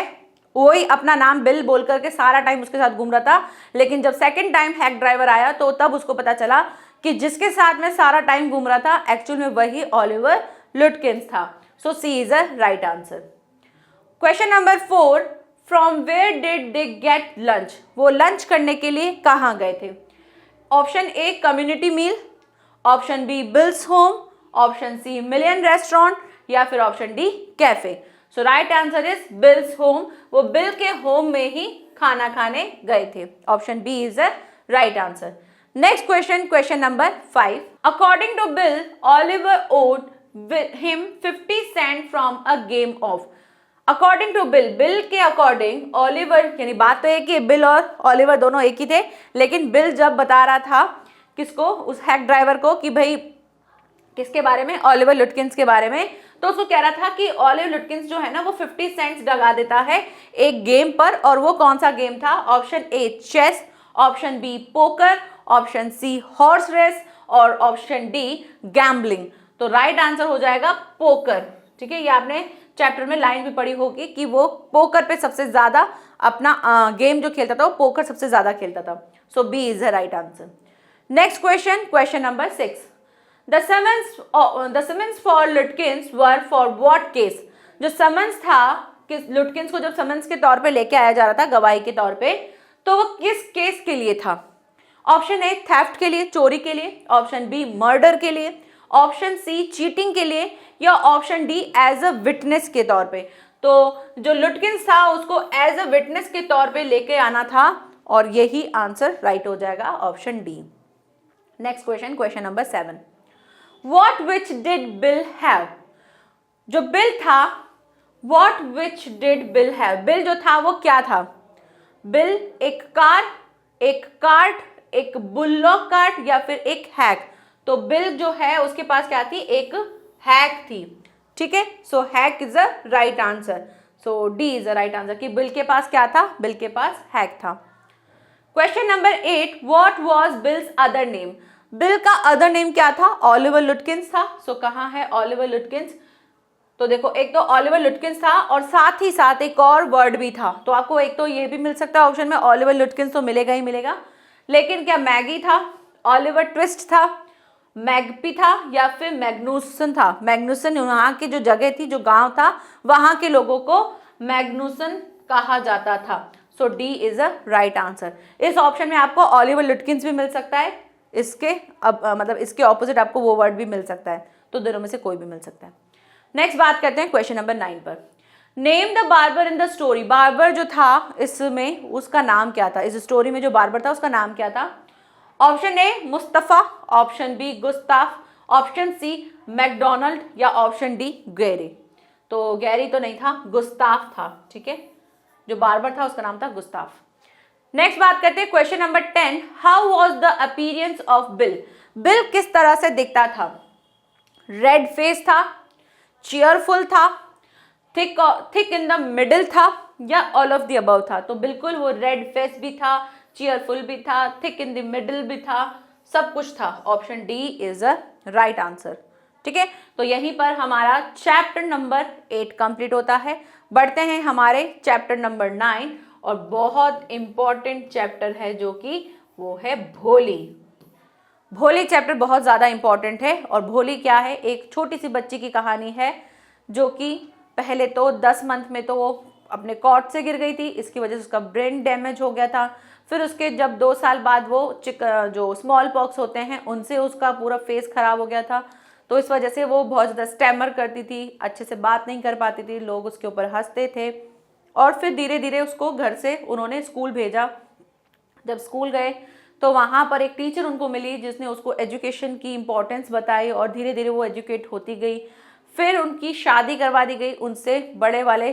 वही अपना नाम बिल बोल करके सारा टाइम उसके साथ घूम रहा था, लेकिन जब सेकंड टाइम हैक ड्राइवर आया तो तब उसको पता चला कि जिसके साथ में सारा टाइम घूम रहा था एक्चुअल में वही ओलिवर लुटकिंस था। So C is a right answer. Question number 4, from where did they get lunch, वो लंच करने के लिए कहाँ गए थे। Option A community meal, option B Bill's home, option C million restaurant, या फिर option D cafe. So right answer is Bill's home, वो बिल के होम में ही खाना खाने गए थे। Option B is the right answer. Next question, question number 5, according to Bill Oliver owed him 50 cent from a game of. According to Bill, Bill के according Oliver, यानी बात तो है कि बिल और ओलिवर दोनों एक ही थे, लेकिन बिल जब बता रहा था किसको, उस हैक ड्राइवर को, कि भाई किसके बारे में, ओलिवर लुटकिंस के बारे में, तो उसको कह रहा था कि ओलिवर लुटकिंस जो है ना वो 50 सेंट्स लगा देता है एक गेम पर, और वो कौन सा गेम था। Option A chess, option B poker, option C horse race, और ऑप्शन डी गैम्बलिंग। तो राइट आंसर हो जाएगा पोकर। ठीक है, ये आपने चैप्टर में लाइन भी पढ़ी होगी कि वो पोकर पे सबसे ज्यादा अपना गेम जो खेलता था वो पोकर सबसे ज्यादा खेलता था। So B is the right answer. Next question, question number 6, The summons for Lutkins were for what case? जो समन्स था कि लुटकिंस को जब समन्स के तौर पे लेके आया जा रहा था गवाही के तौर पे, तो वो किस केस के लिए था। ऑप्शन ए थेफ्ट के लिए, चोरी के लिए, ऑप्शन बी मर्डर के लिए, ऑप्शन सी चीटिंग के लिए, या option D as a witness के तौर पे। तो जो लुटकिंस था उसको एज अ विटनेस के तौर पे लेके आना था, और यही आंसर राइट हो जाएगा, option D. Next question, question number 7, What which did Bill have? जो बिल था, What which did Bill have? Bill जो था वो क्या था। बिल एक कार, एक कार्ट, एक बुल्लॉक कार्ट, या फिर एक हैक। तो बिल जो है उसके पास क्या थी, एक हैक थी। ठीक है, so hack is a right answer. So D is a right answer कि बिल के पास क्या था, बिल के पास हैक था। Question number 8, What was Bill's other name? Bill का अदर नेम क्या था, ओलिवर लुटकिंस था। सो कहाँ है ओलिवर लुटकिंस। तो देखो, एक तो ओलिवर लुटकिंस था और साथ ही साथ एक और वर्ड भी था, तो आपको एक तो ये भी मिल सकता है ऑप्शन में, ओलिवर लुटकिंस तो मिलेगा ही मिलेगा, लेकिन क्या मैगी था, ओलिवर ट्विस्ट था, मैगपी था, या फिर मैग्नूसन था। मैग्नूसन वहाँ की जो जगह थी, जो गांव था, वहां के लोगों को मैग्नूसन कहा जाता था। So D is a right answer. इस ऑप्शन में आपको ओलिवर लुटकिंस भी मिल सकता है, इसके मतलब इसके ऑपोजिट आपको वो वर्ड भी मिल सकता है, तो दोनों में से कोई भी मिल सकता है। नेक्स्ट बात करते हैं क्वेश्चन नंबर 9 पर। Name the barber in the story. Barber जो था इसमें, उसका नाम क्या था? इस स्टोरी में जो बार्बर था उसका नाम क्या था? Option A Mustafa, option B Gustaf, option C McDonald या ऑप्शन डी गैरी। तो गैरी तो नहीं था, गुस्ताफ था। ठीक है, जो बार्बर था उसका नाम था गुस्ताफ। नेक्स्ट बात करते हैं question number 10। How was the appearance of bill. Bill किस तरह से दिखता था? रेड फेस था, चीयरफुल था, थिक इन द मिडिल था, या ऑल ऑफ द अबव था? तो बिल्कुल वो रेड फेस भी था, चीयरफुल भी था, थिक इन द मिडिल भी था, सब कुछ था। Option D is a right answer. ठीक है, तो यहीं पर हमारा चैप्टर नंबर 8 कंप्लीट होता है। बढ़ते हैं हमारे चैप्टर नंबर 9, और बहुत इंपॉर्टेंट चैप्टर है जो कि वो है भोली। भोली चैप्टर बहुत ज़्यादा इंपॉर्टेंट है। और भोली क्या है? एक छोटी सी बच्ची की कहानी है जो कि पहले तो 10 मंथ में तो वो अपने कॉट से गिर गई थी, इसकी वजह से उसका ब्रेन डैमेज हो गया था। फिर उसके जब 2 साल बाद वो जो स्मॉल पॉक्स होते हैं उनसे उसका पूरा फेस खराब हो गया था, तो इस वजह से वो बहुत ज़्यादा स्टैमर करती थी, अच्छे से बात नहीं कर पाती थी, लोग उसके ऊपर हंसते थे। और फिर धीरे धीरे उसको घर से उन्होंने स्कूल भेजा। जब स्कूल गए तो वहाँ पर एक टीचर उनको मिली जिसने उसको एजुकेशन की इम्पोर्टेंस बताई, और धीरे धीरे वो एजुकेट होती गई। फिर उनकी शादी करवा दी गई उनसे बड़े वाले,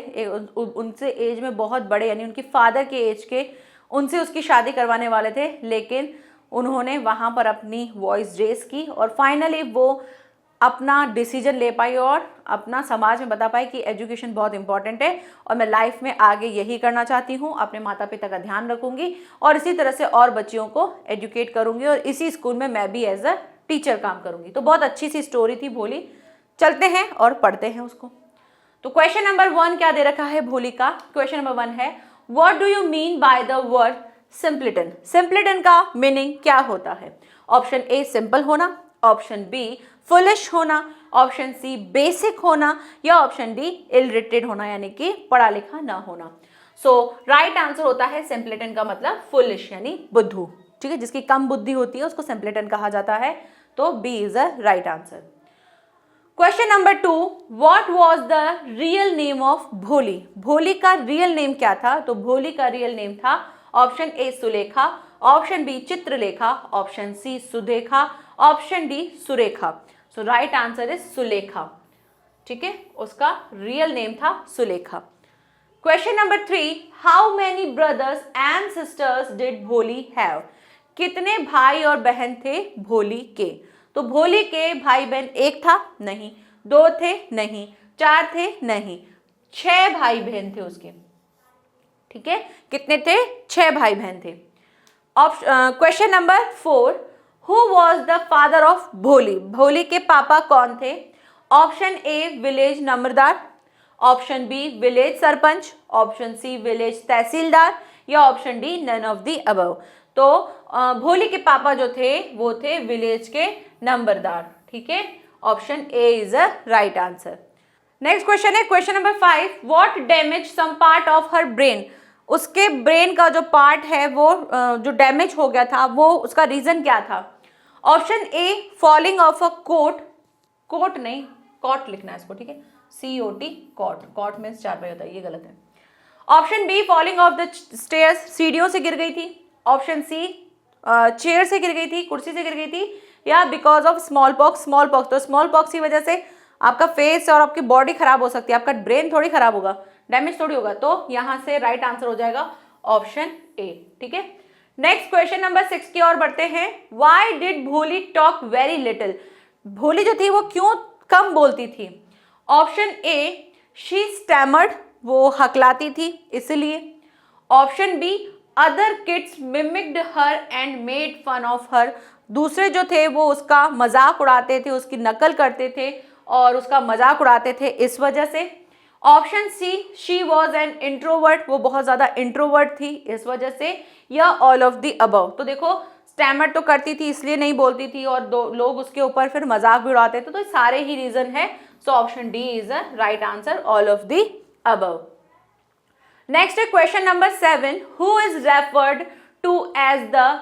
उनसे एज में बहुत बड़े, यानी उनकी फादर के एज के, उनसे उसकी शादी करवाने वाले थे। लेकिन उन्होंने वहाँ पर अपनी वॉइस रेस की और फाइनली वो अपना डिसीजन ले पाई और अपना समाज में बता पाई कि एजुकेशन बहुत इंपॉर्टेंट है और मैं लाइफ में आगे यही करना चाहती हूँ, अपने माता पिता का ध्यान रखूंगी और इसी तरह से और बच्चियों को एजुकेट करूंगी, और इसी स्कूल में मैं भी एज अ टीचर काम करूंगी। तो बहुत अच्छी सी स्टोरी थी भोली। चलते हैं और पढ़ते हैं उसको। तो क्वेश्चन नंबर 1 क्या दे रखा है भोली का? क्वेश्चन नंबर 1 है, what do you mean by the word simpleton. Simpleton का मीनिंग क्या होता है? ऑप्शन ए सिंपल होना, ऑप्शन बी फुलिश होना, ऑप्शन सी बेसिक होना, या ऑप्शन डी इलिटरेट होना, यानी कि पढ़ा लिखा ना होना। सो राइट आंसर होता है सिंपलिटन का मतलब फुलिश यानी बुद्धू। ठीक है, जिसकी कम बुद्धि होती है उसको सिंपलिटन कहा जाता है। तो B is a right answer. Question number 2, what was the real name of Bholi. Bholi का रियल नेम क्या था? तो भोली का रियल नेम था option A Sulekha, option B Chitralekha, option C Sudekha, option D Surekha. So right answer is Sulekha. ठीक है, उसका रियल नेम था Sulekha. Question number 3, how many brothers and sisters did Bholi have. कितने भाई और बहन थे भोली के? तो भोली के भाई बहन 1 था? नहीं। 2 थे? नहीं। 4 थे? नहीं। 6 भाई बहन थे उसके। ठीक है, कितने थे? 6 भाई बहन थे। Question number 4, who was the father of Bholi. Bholi के पापा कौन थे? Option A village numberdar, option B village sarpanch, option C village tehsildar, या option D none of the above. तो भोली के पापा जो थे वो थे विलेज के नंबरदार। ठीक है, option A is a right answer. Next question है question number 5, what damage some part of her brain. उसके ब्रेन का जो पार्ट है वो जो डैमेज हो गया था वो उसका रीजन क्या था? Option A falling off a cot, coat नहीं कॉट लिखना है इसको। ठीक है, COT कॉट, कॉट मीन्स चारपाई होता है, ये गलत है। Option be falling of the stairs, सीढ़ियों से गिर गई थी। ऑप्शन सी चेयर से गिर गई थी, कुर्सी से गिर गई थी, या because of small pox. Small pox, तो स्मॉल पॉक्स की वजह से आपका फेस और आपकी बॉडी खराब हो सकती है, आपका ब्रेन थोड़ी खराब होगा, डैमेज थोड़ी होगा। तो यहाँ से राइट आंसर हो जाएगा ऑप्शन ए। ठीक है, नेक्स्ट क्वेश्चन नंबर 6 की ओर बढ़ते हैं। व्हाई डिड भोली टॉक वेरी लिटिल। भोली जो थी वो क्यों कम बोलती थी? ऑप्शन ए शी स्टैमर्ड, वो हकलाती थी इसलिए। Option B other kids mimicked her and made fun of her, दूसरे जो थे वो उसका मजाक उड़ाते थे, उसकी नकल करते थे और उसका मजाक उड़ाते थे इस वजह से। Option C she was an introvert, वो बहुत ज़्यादा इंट्रोवर्ट थी इस वजह से, या ऑल ऑफ द अबव। तो देखो स्टैमर तो करती थी इसलिए नहीं बोलती थी, और लोग उसके ऊपर फिर मजाक भी उड़ाते थे, तो सारे ही रीजन है। So option D is a right answer, all of the above. Next है question number 7, who is referred to as the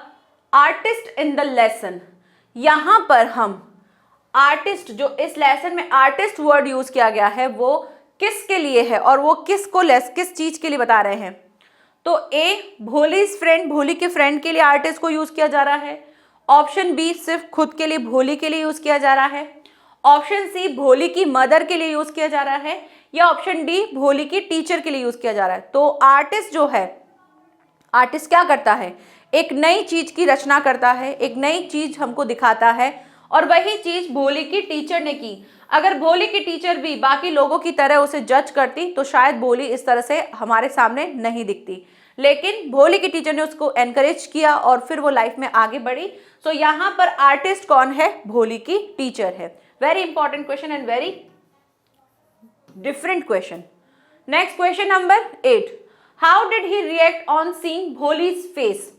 artist in the lesson, यहां पर हम आर्टिस्ट, जो इस लेसन में आर्टिस्ट वर्ड यूज किया गया है वो किसके लिए है और वो किसको किस चीज के लिए बता रहे हैं? तो ए भोलीज फ्रेंड, भोली के फ्रेंड के लिए आर्टिस्ट को यूज किया जा रहा है। ऑप्शन बी सिर्फ खुद के लिए, भोली के लिए यूज किया जा रहा है। ऑप्शन सी भोली की मदर के लिए यूज किया जा रहा है, या ऑप्शन डी भोली की टीचर के लिए यूज किया जा रहा है। तो आर्टिस्ट जो है, आर्टिस्ट क्या करता है? एक नई चीज की रचना करता है, एक नई चीज हमको दिखाता है, और वही चीज भोली की टीचर ने की। अगर भोली की टीचर भी बाकी लोगों की तरह उसे जज करती तो शायद भोली इस तरह से हमारे सामने नहीं दिखती, लेकिन भोली की टीचर ने उसको एनकरेज किया और फिर वो लाइफ में आगे बढ़ी। सो यहाँ पर आर्टिस्ट कौन है? भोली की टीचर है। Very important question and very different question. Next question number 8, how did he react on seeing Bholi's face?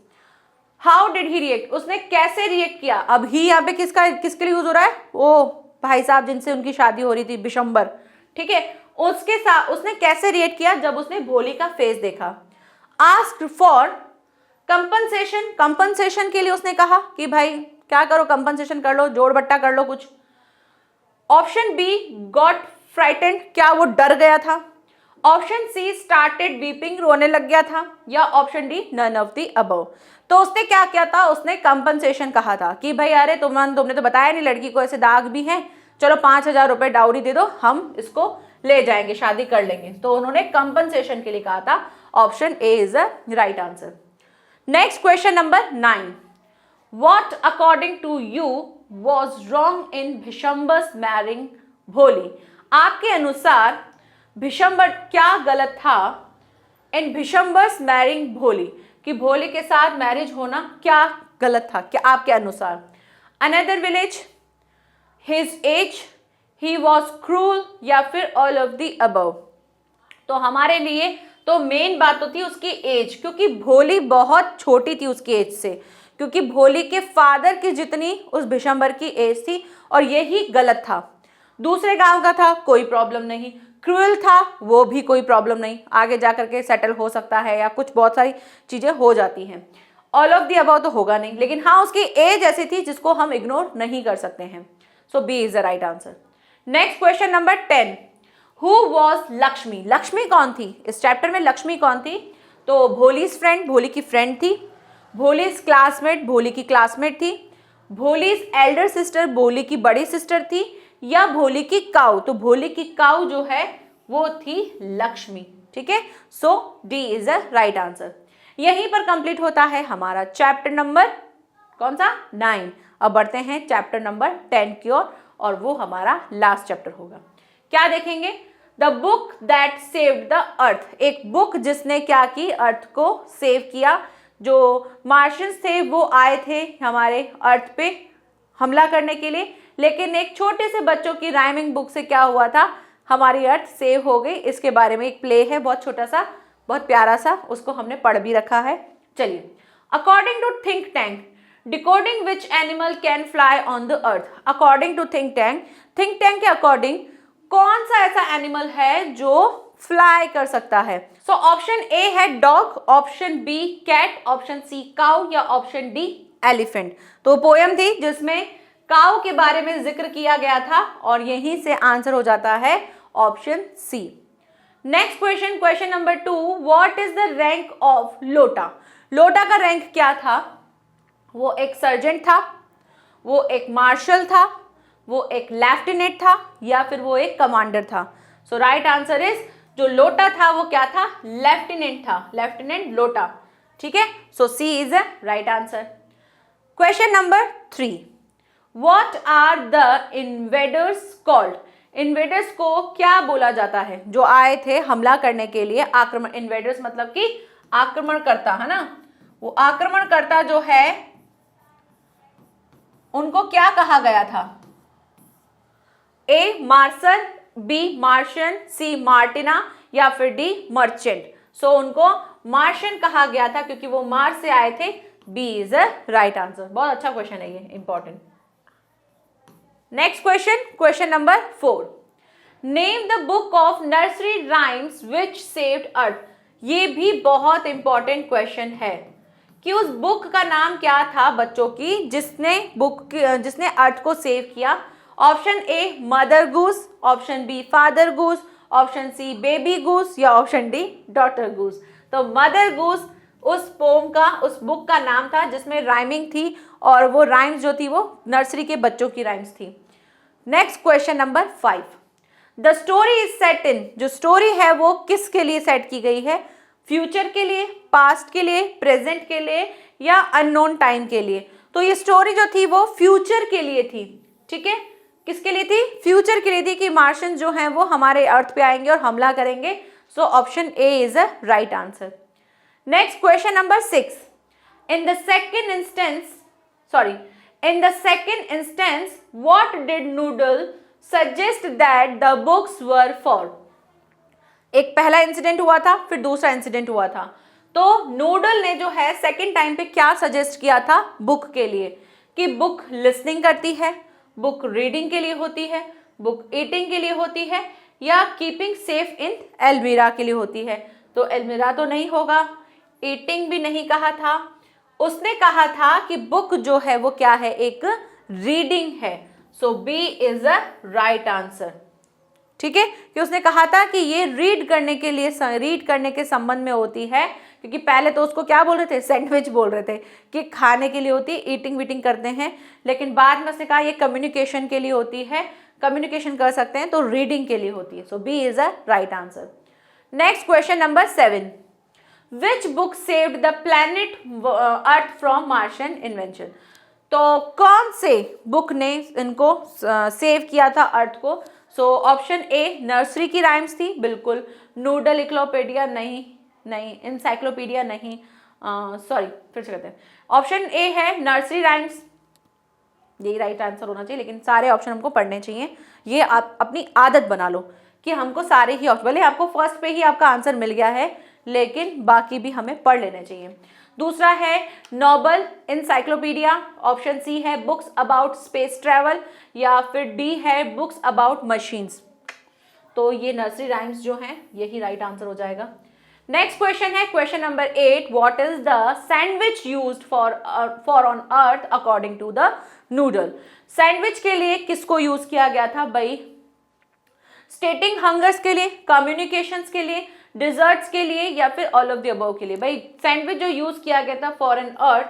How did he react, उसने कैसे रिएक्ट किया? अब ही यहाँ पे किसके लिए यूज हो रहा है? ओ भाई साहब जिनसे उनकी शादी हो रही थी, बिशंबर, ठीक है, उसके साथ उसने कैसे रिएक्ट किया जब उसने भोली का फेस देखा? आस्क्ड फॉर कंपनसेशन, कंपनसेशन के लिए उसने कहा कि भाई क्या करो, कंपनसेशन कर लो, जोड़ बट्टा कर लो कुछ। ऑप्शन बी गॉट फ्राइटेंड, क्या वो डर गया था? ऑप्शन सी स्टार्टेड वीपिंग, रोने लग गया था, या option D none of the above. तो उसने क्या किया था? उसने कंपनसेशन कहा था कि भाई अरे तुमने तो बताया नहीं, लड़की को ऐसे दाग भी हैं, चलो 5,000 रुपए डाउरी दे दो, हम इसको ले जाएंगे, शादी कर लेंगे। तो उन्होंने कंपनसेशन के लिए कहा था। Option A is the right answer. Next question number 9, what according to you was wrong in Bishamber's marrying Bholi? आपके अनुसार भिशंबर क्या गलत था इन भिशंबर्स मैरिंग भोली, कि भोली के साथ मैरिज होना क्या गलत था क्या आपके अनुसार? Another village, his age, he was cruel, या फिर ऑल ऑफ द अबव? तो हमारे लिए तो मेन बात तो थी उसकी एज, क्योंकि भोली बहुत छोटी थी उसकी एज से, क्योंकि भोली के फादर की जितनी उस भिशंबर की एज थी, और यही गलत था। दूसरे गांव का था, कोई प्रॉब्लम नहीं। क्रूअल था, वो भी कोई प्रॉब्लम नहीं, आगे जा करके सेटल हो सकता है या कुछ बहुत सारी चीजें हो जाती हैं। ऑल ऑफ द अबव तो होगा नहीं, लेकिन हाँ उसकी एज ऐसी थी जिसको हम इग्नोर नहीं कर सकते हैं। So B is the right answer. Next question number 10, who was Lakshmi? Lakshmi कौन थी? इस चैप्टर में लक्ष्मी कौन थी? तो भोलीज फ्रेंड, भोली की फ्रेंड थी। भोलीज क्लासमेट, भोली की क्लासमेट थी। भोलीज एल्डर सिस्टर, भोली की बड़ी सिस्टर थी। या भोली की काऊ, तो भोली की काऊ जो है वो थी लक्ष्मी, ठीक है। So D is the right answer. यहीं पर कंप्लीट होता है हमारा चैप्टर नंबर कौन सा? 9। अब बढ़ते हैं चैप्टर नंबर 10 की ओर, और वो हमारा लास्ट चैप्टर होगा। क्या देखेंगे? The book that saved the earth, एक बुक जिसने क्या की? अर्थ को सेव किया। जो मार्शियंस थे वो आए थे हमारे अर्थ पे हमला करने के लिए, लेकिन एक छोटे से बच्चों की राइमिंग बुक से क्या हुआ था? हमारी अर्थ सेव हो गई। इसके बारे में एक प्ले है बहुत छोटा सा, बहुत प्यारा सा, उसको हमने पढ़ भी रखा है। चलिए, according to Think Tank, decoding which animal can fly on the earth. According to Think Tank के अकॉर्डिंग कौन सा ऐसा एनिमल है जो फ्लाई कर सकता है? सो ऑप्शन ए है dog, option B cat, option C cow, या ऑप्शन डी एलिफेंट। तो पोयम थी जिसमें काउ के बारे में जिक्र किया गया था, और यहीं से आंसर हो जाता है option C. Next question, question number 2, what is the rank of Iota? Iota का रैंक क्या था? वो एक सर्जेंट था, वो एक मार्शल था, वो एक लेफ्टिनेंट था, या फिर वो एक कमांडर था? सो राइट आंसर इज, जो लोटा था वो क्या था? लेफ्टिनेंट था, लेफ्टिनेंट लोटा, ठीक है। So C is the right answer. Question number 3, what are the invaders called? Invaders को क्या बोला जाता है? जो आए थे हमला करने के लिए, आक्रमण, इन्वेडर्स मतलब कि आक्रमणकर्ता, है ना। वो आक्रमणकर्ता जो है उनको क्या कहा गया था? ए मार्शल, बी मार्शन, सी मार्टिना, या फिर डी मर्चेंट। सो उनको मार्शन कहा गया था क्योंकि वो मार्स से आए थे। B is the right answer. बहुत अच्छा क्वेश्चन है ये, important. Next question, question number 4, name the book of nursery rhymes which saved earth. ये भी बहुत इंपॉर्टेंट क्वेश्चन है। कि उस बुक का नाम क्या था बच्चों की जिसने अर्थ को सेव किया। Option A Mother Goose, option B Father Goose, option C Baby Goose या ऑप्शन डी डॉटर गूस। तो मदर गूस उस बुक का नाम था जिसमें राइमिंग थी और वो राइम्स जो थी वो नर्सरी के बच्चों की राइम्स थी। Next question number 5, the story is set in, जो स्टोरी है वो किसके लिए सेट की गई है? फ्यूचर के लिए, पास्ट के लिए, प्रेजेंट के लिए या अननोन टाइम के लिए? तो ये स्टोरी जो थी वो फ्यूचर के लिए थी। ठीक है, किसके लिए थी? फ्यूचर के लिए थी कि मार्शियन जो हैं वो हमारे अर्थ पे आएंगे और हमला करेंगे। सो option A is a right answer. Next question number 6, in the second instance what did Noodle suggest that the books were for? एक पहला इंसिडेंट हुआ था, फिर दूसरा इंसिडेंट हुआ था। तो नूडल ने जो है सेकंड टाइम पे क्या सजेस्ट किया था बुक के लिए? कि बुक लिसनिंग करती है, बुक रीडिंग के लिए होती है, बुक ईटिंग के लिए होती है या कीपिंग सेफ इन एलमीरा के लिए होती है? तो एलमीरा तो नहीं होगा, ईटिंग भी नहीं कहा था, उसने कहा था कि बुक जो है वो क्या है? एक रीडिंग है। So B is a right answer. ठीक है, कि उसने कहा था कि ये रीड करने के संबंध में होती है, क्योंकि पहले तो उसको क्या बोल रहे थे? सैंडविच बोल रहे थे कि खाने के लिए होती है, ईटिंग वीटिंग करते हैं, लेकिन बाद में उसने कहा ये कम्युनिकेशन के लिए होती है, कम्युनिकेशन कर सकते हैं, तो रीडिंग के लिए होती है। So B is a right answer. Next question number 7, which book saved the planet Earth from martian invention? तो कौन से बुक ने इनको सेव किया था अर्थ को? सो ऑप्शन ए नर्सरी की राइम्स थी, बिल्कुल। नूडल इक्लोपीडिया नहीं, इंसाइक्लोपीडिया नहीं, सॉरी फिर से कहते हैं। ऑप्शन ए है नर्सरी राइम्स, यही राइट आंसर होना चाहिए, लेकिन सारे ऑप्शन हमको पढ़ने चाहिए। ये आप अपनी आदत बना लो कि हमको सारे ही ऑप्शन, भले आपको फर्स्ट पे ही आपका आंसर मिल गया है लेकिन बाकी भी हमें पढ़ लेने चाहिए। दूसरा है नोबल इंसाइक्लोपीडिया, ऑप्शन सी है बुक्स अबाउट स्पेस ट्रैवल या फिर डी है बुक्स अबाउट मशीन्स। तो ये नर्सरी राइम्स जो हैं यही राइट आंसर हो जाएगा। नेक्स्ट क्वेश्चन है question number 8, what is the sandwich used for on earth according to the Noodle? Sandwich के लिए किसको यूज किया गया था भाई? स्टेटिंग हंगर्स के लिए, कम्युनिकेशंस के लिए, डिजर्ट्स के लिए या फिर ऑल ऑफ द अबव के लिए? भाई सैंडविच जो यूज किया गया था for an earth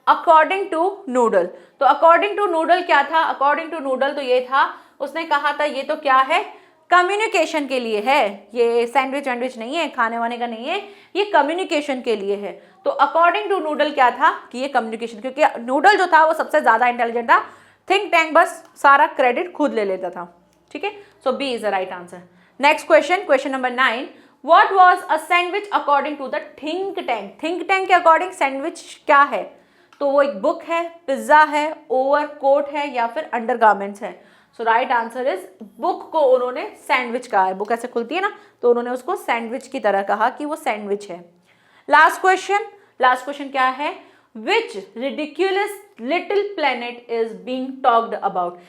according to Noodle, तो अकॉर्डिंग टू नूडल क्या था? अकॉर्डिंग टू नूडल तो ये था, उसने कहा था ये तो क्या है? कम्युनिकेशन के लिए है, ये सैंडविच वैंडविच नहीं है, खाने वाने का नहीं है, ये कम्युनिकेशन के लिए है। तो अकॉर्डिंग टू नूडल क्या था? कि ये कम्युनिकेशन, क्योंकि नूडल जो था वो सबसे ज्यादा इंटेलिजेंट था, थिंक टैंक बस सारा क्रेडिट खुद ले लेता था। ठीक है, so B is the right answer. Next question number 9, What was a sandwich according to the think tank? think tank के अकॉर्डिंग सैंडविच क्या है? तो वो एक बुक है, पिज्जा है, ओवरकोट है या फिर अंडरगारमेंट्स है? सो राइट आंसर इज बुक को उन्होंने सैंडविच कहा है। बुक ऐसे खुलती है ना, तो उन्होंने उसको सैंडविच की तरह कहा कि वो सैंडविच है। लास्ट क्वेश्चन क्या है? Which ridiculous little planet is being talked about?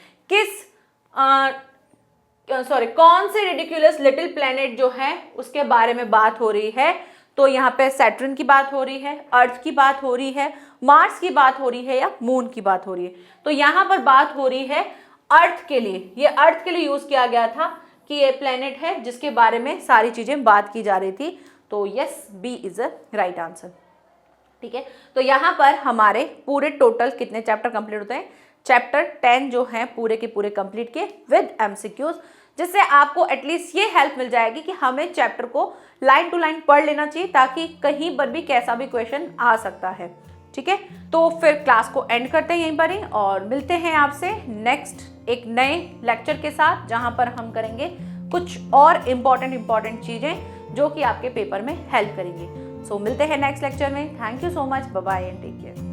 कौन से रिडिक्यूलस लिटिल प्लेनेट जो है उसके बारे में बात हो रही है? तो यहाँ पे सैटर्न की बात हो रही है, अर्थ की बात हो रही है, मार्स की बात हो रही है या मून की बात हो रही है? तो यहाँ पर बात हो रही है अर्थ के लिए। ये अर्थ के लिए यूज किया गया था कि ये प्लेनेट है जिसके बारे में सारी चीजें बात की जा रही थी। तो yes, B is a right answer. ठीक है, तो यहाँ पर हमारे पूरे टोटल कितने चैप्टर कंप्लीट होते हैं? चैप्टर 10 जो है पूरे के पूरे कंप्लीट किए विद एमसीक्यूज, जिससे आपको एटलीस्ट ये हेल्प मिल जाएगी कि हमें चैप्टर को लाइन टू लाइन पढ़ लेना चाहिए ताकि कहीं पर भी कैसा भी क्वेश्चन आ सकता है। ठीक है, तो फिर क्लास को एंड करते हैं यहीं पर ही और मिलते हैं आपसे नेक्स्ट एक नए लेक्चर के साथ, जहां पर हम करेंगे कुछ और इम्पॉर्टेंट चीजें जो कि आपके पेपर में हेल्प करेंगी। सो मिलते हैं नेक्स्ट लेक्चर में। Thank you so much, bye bye and take care.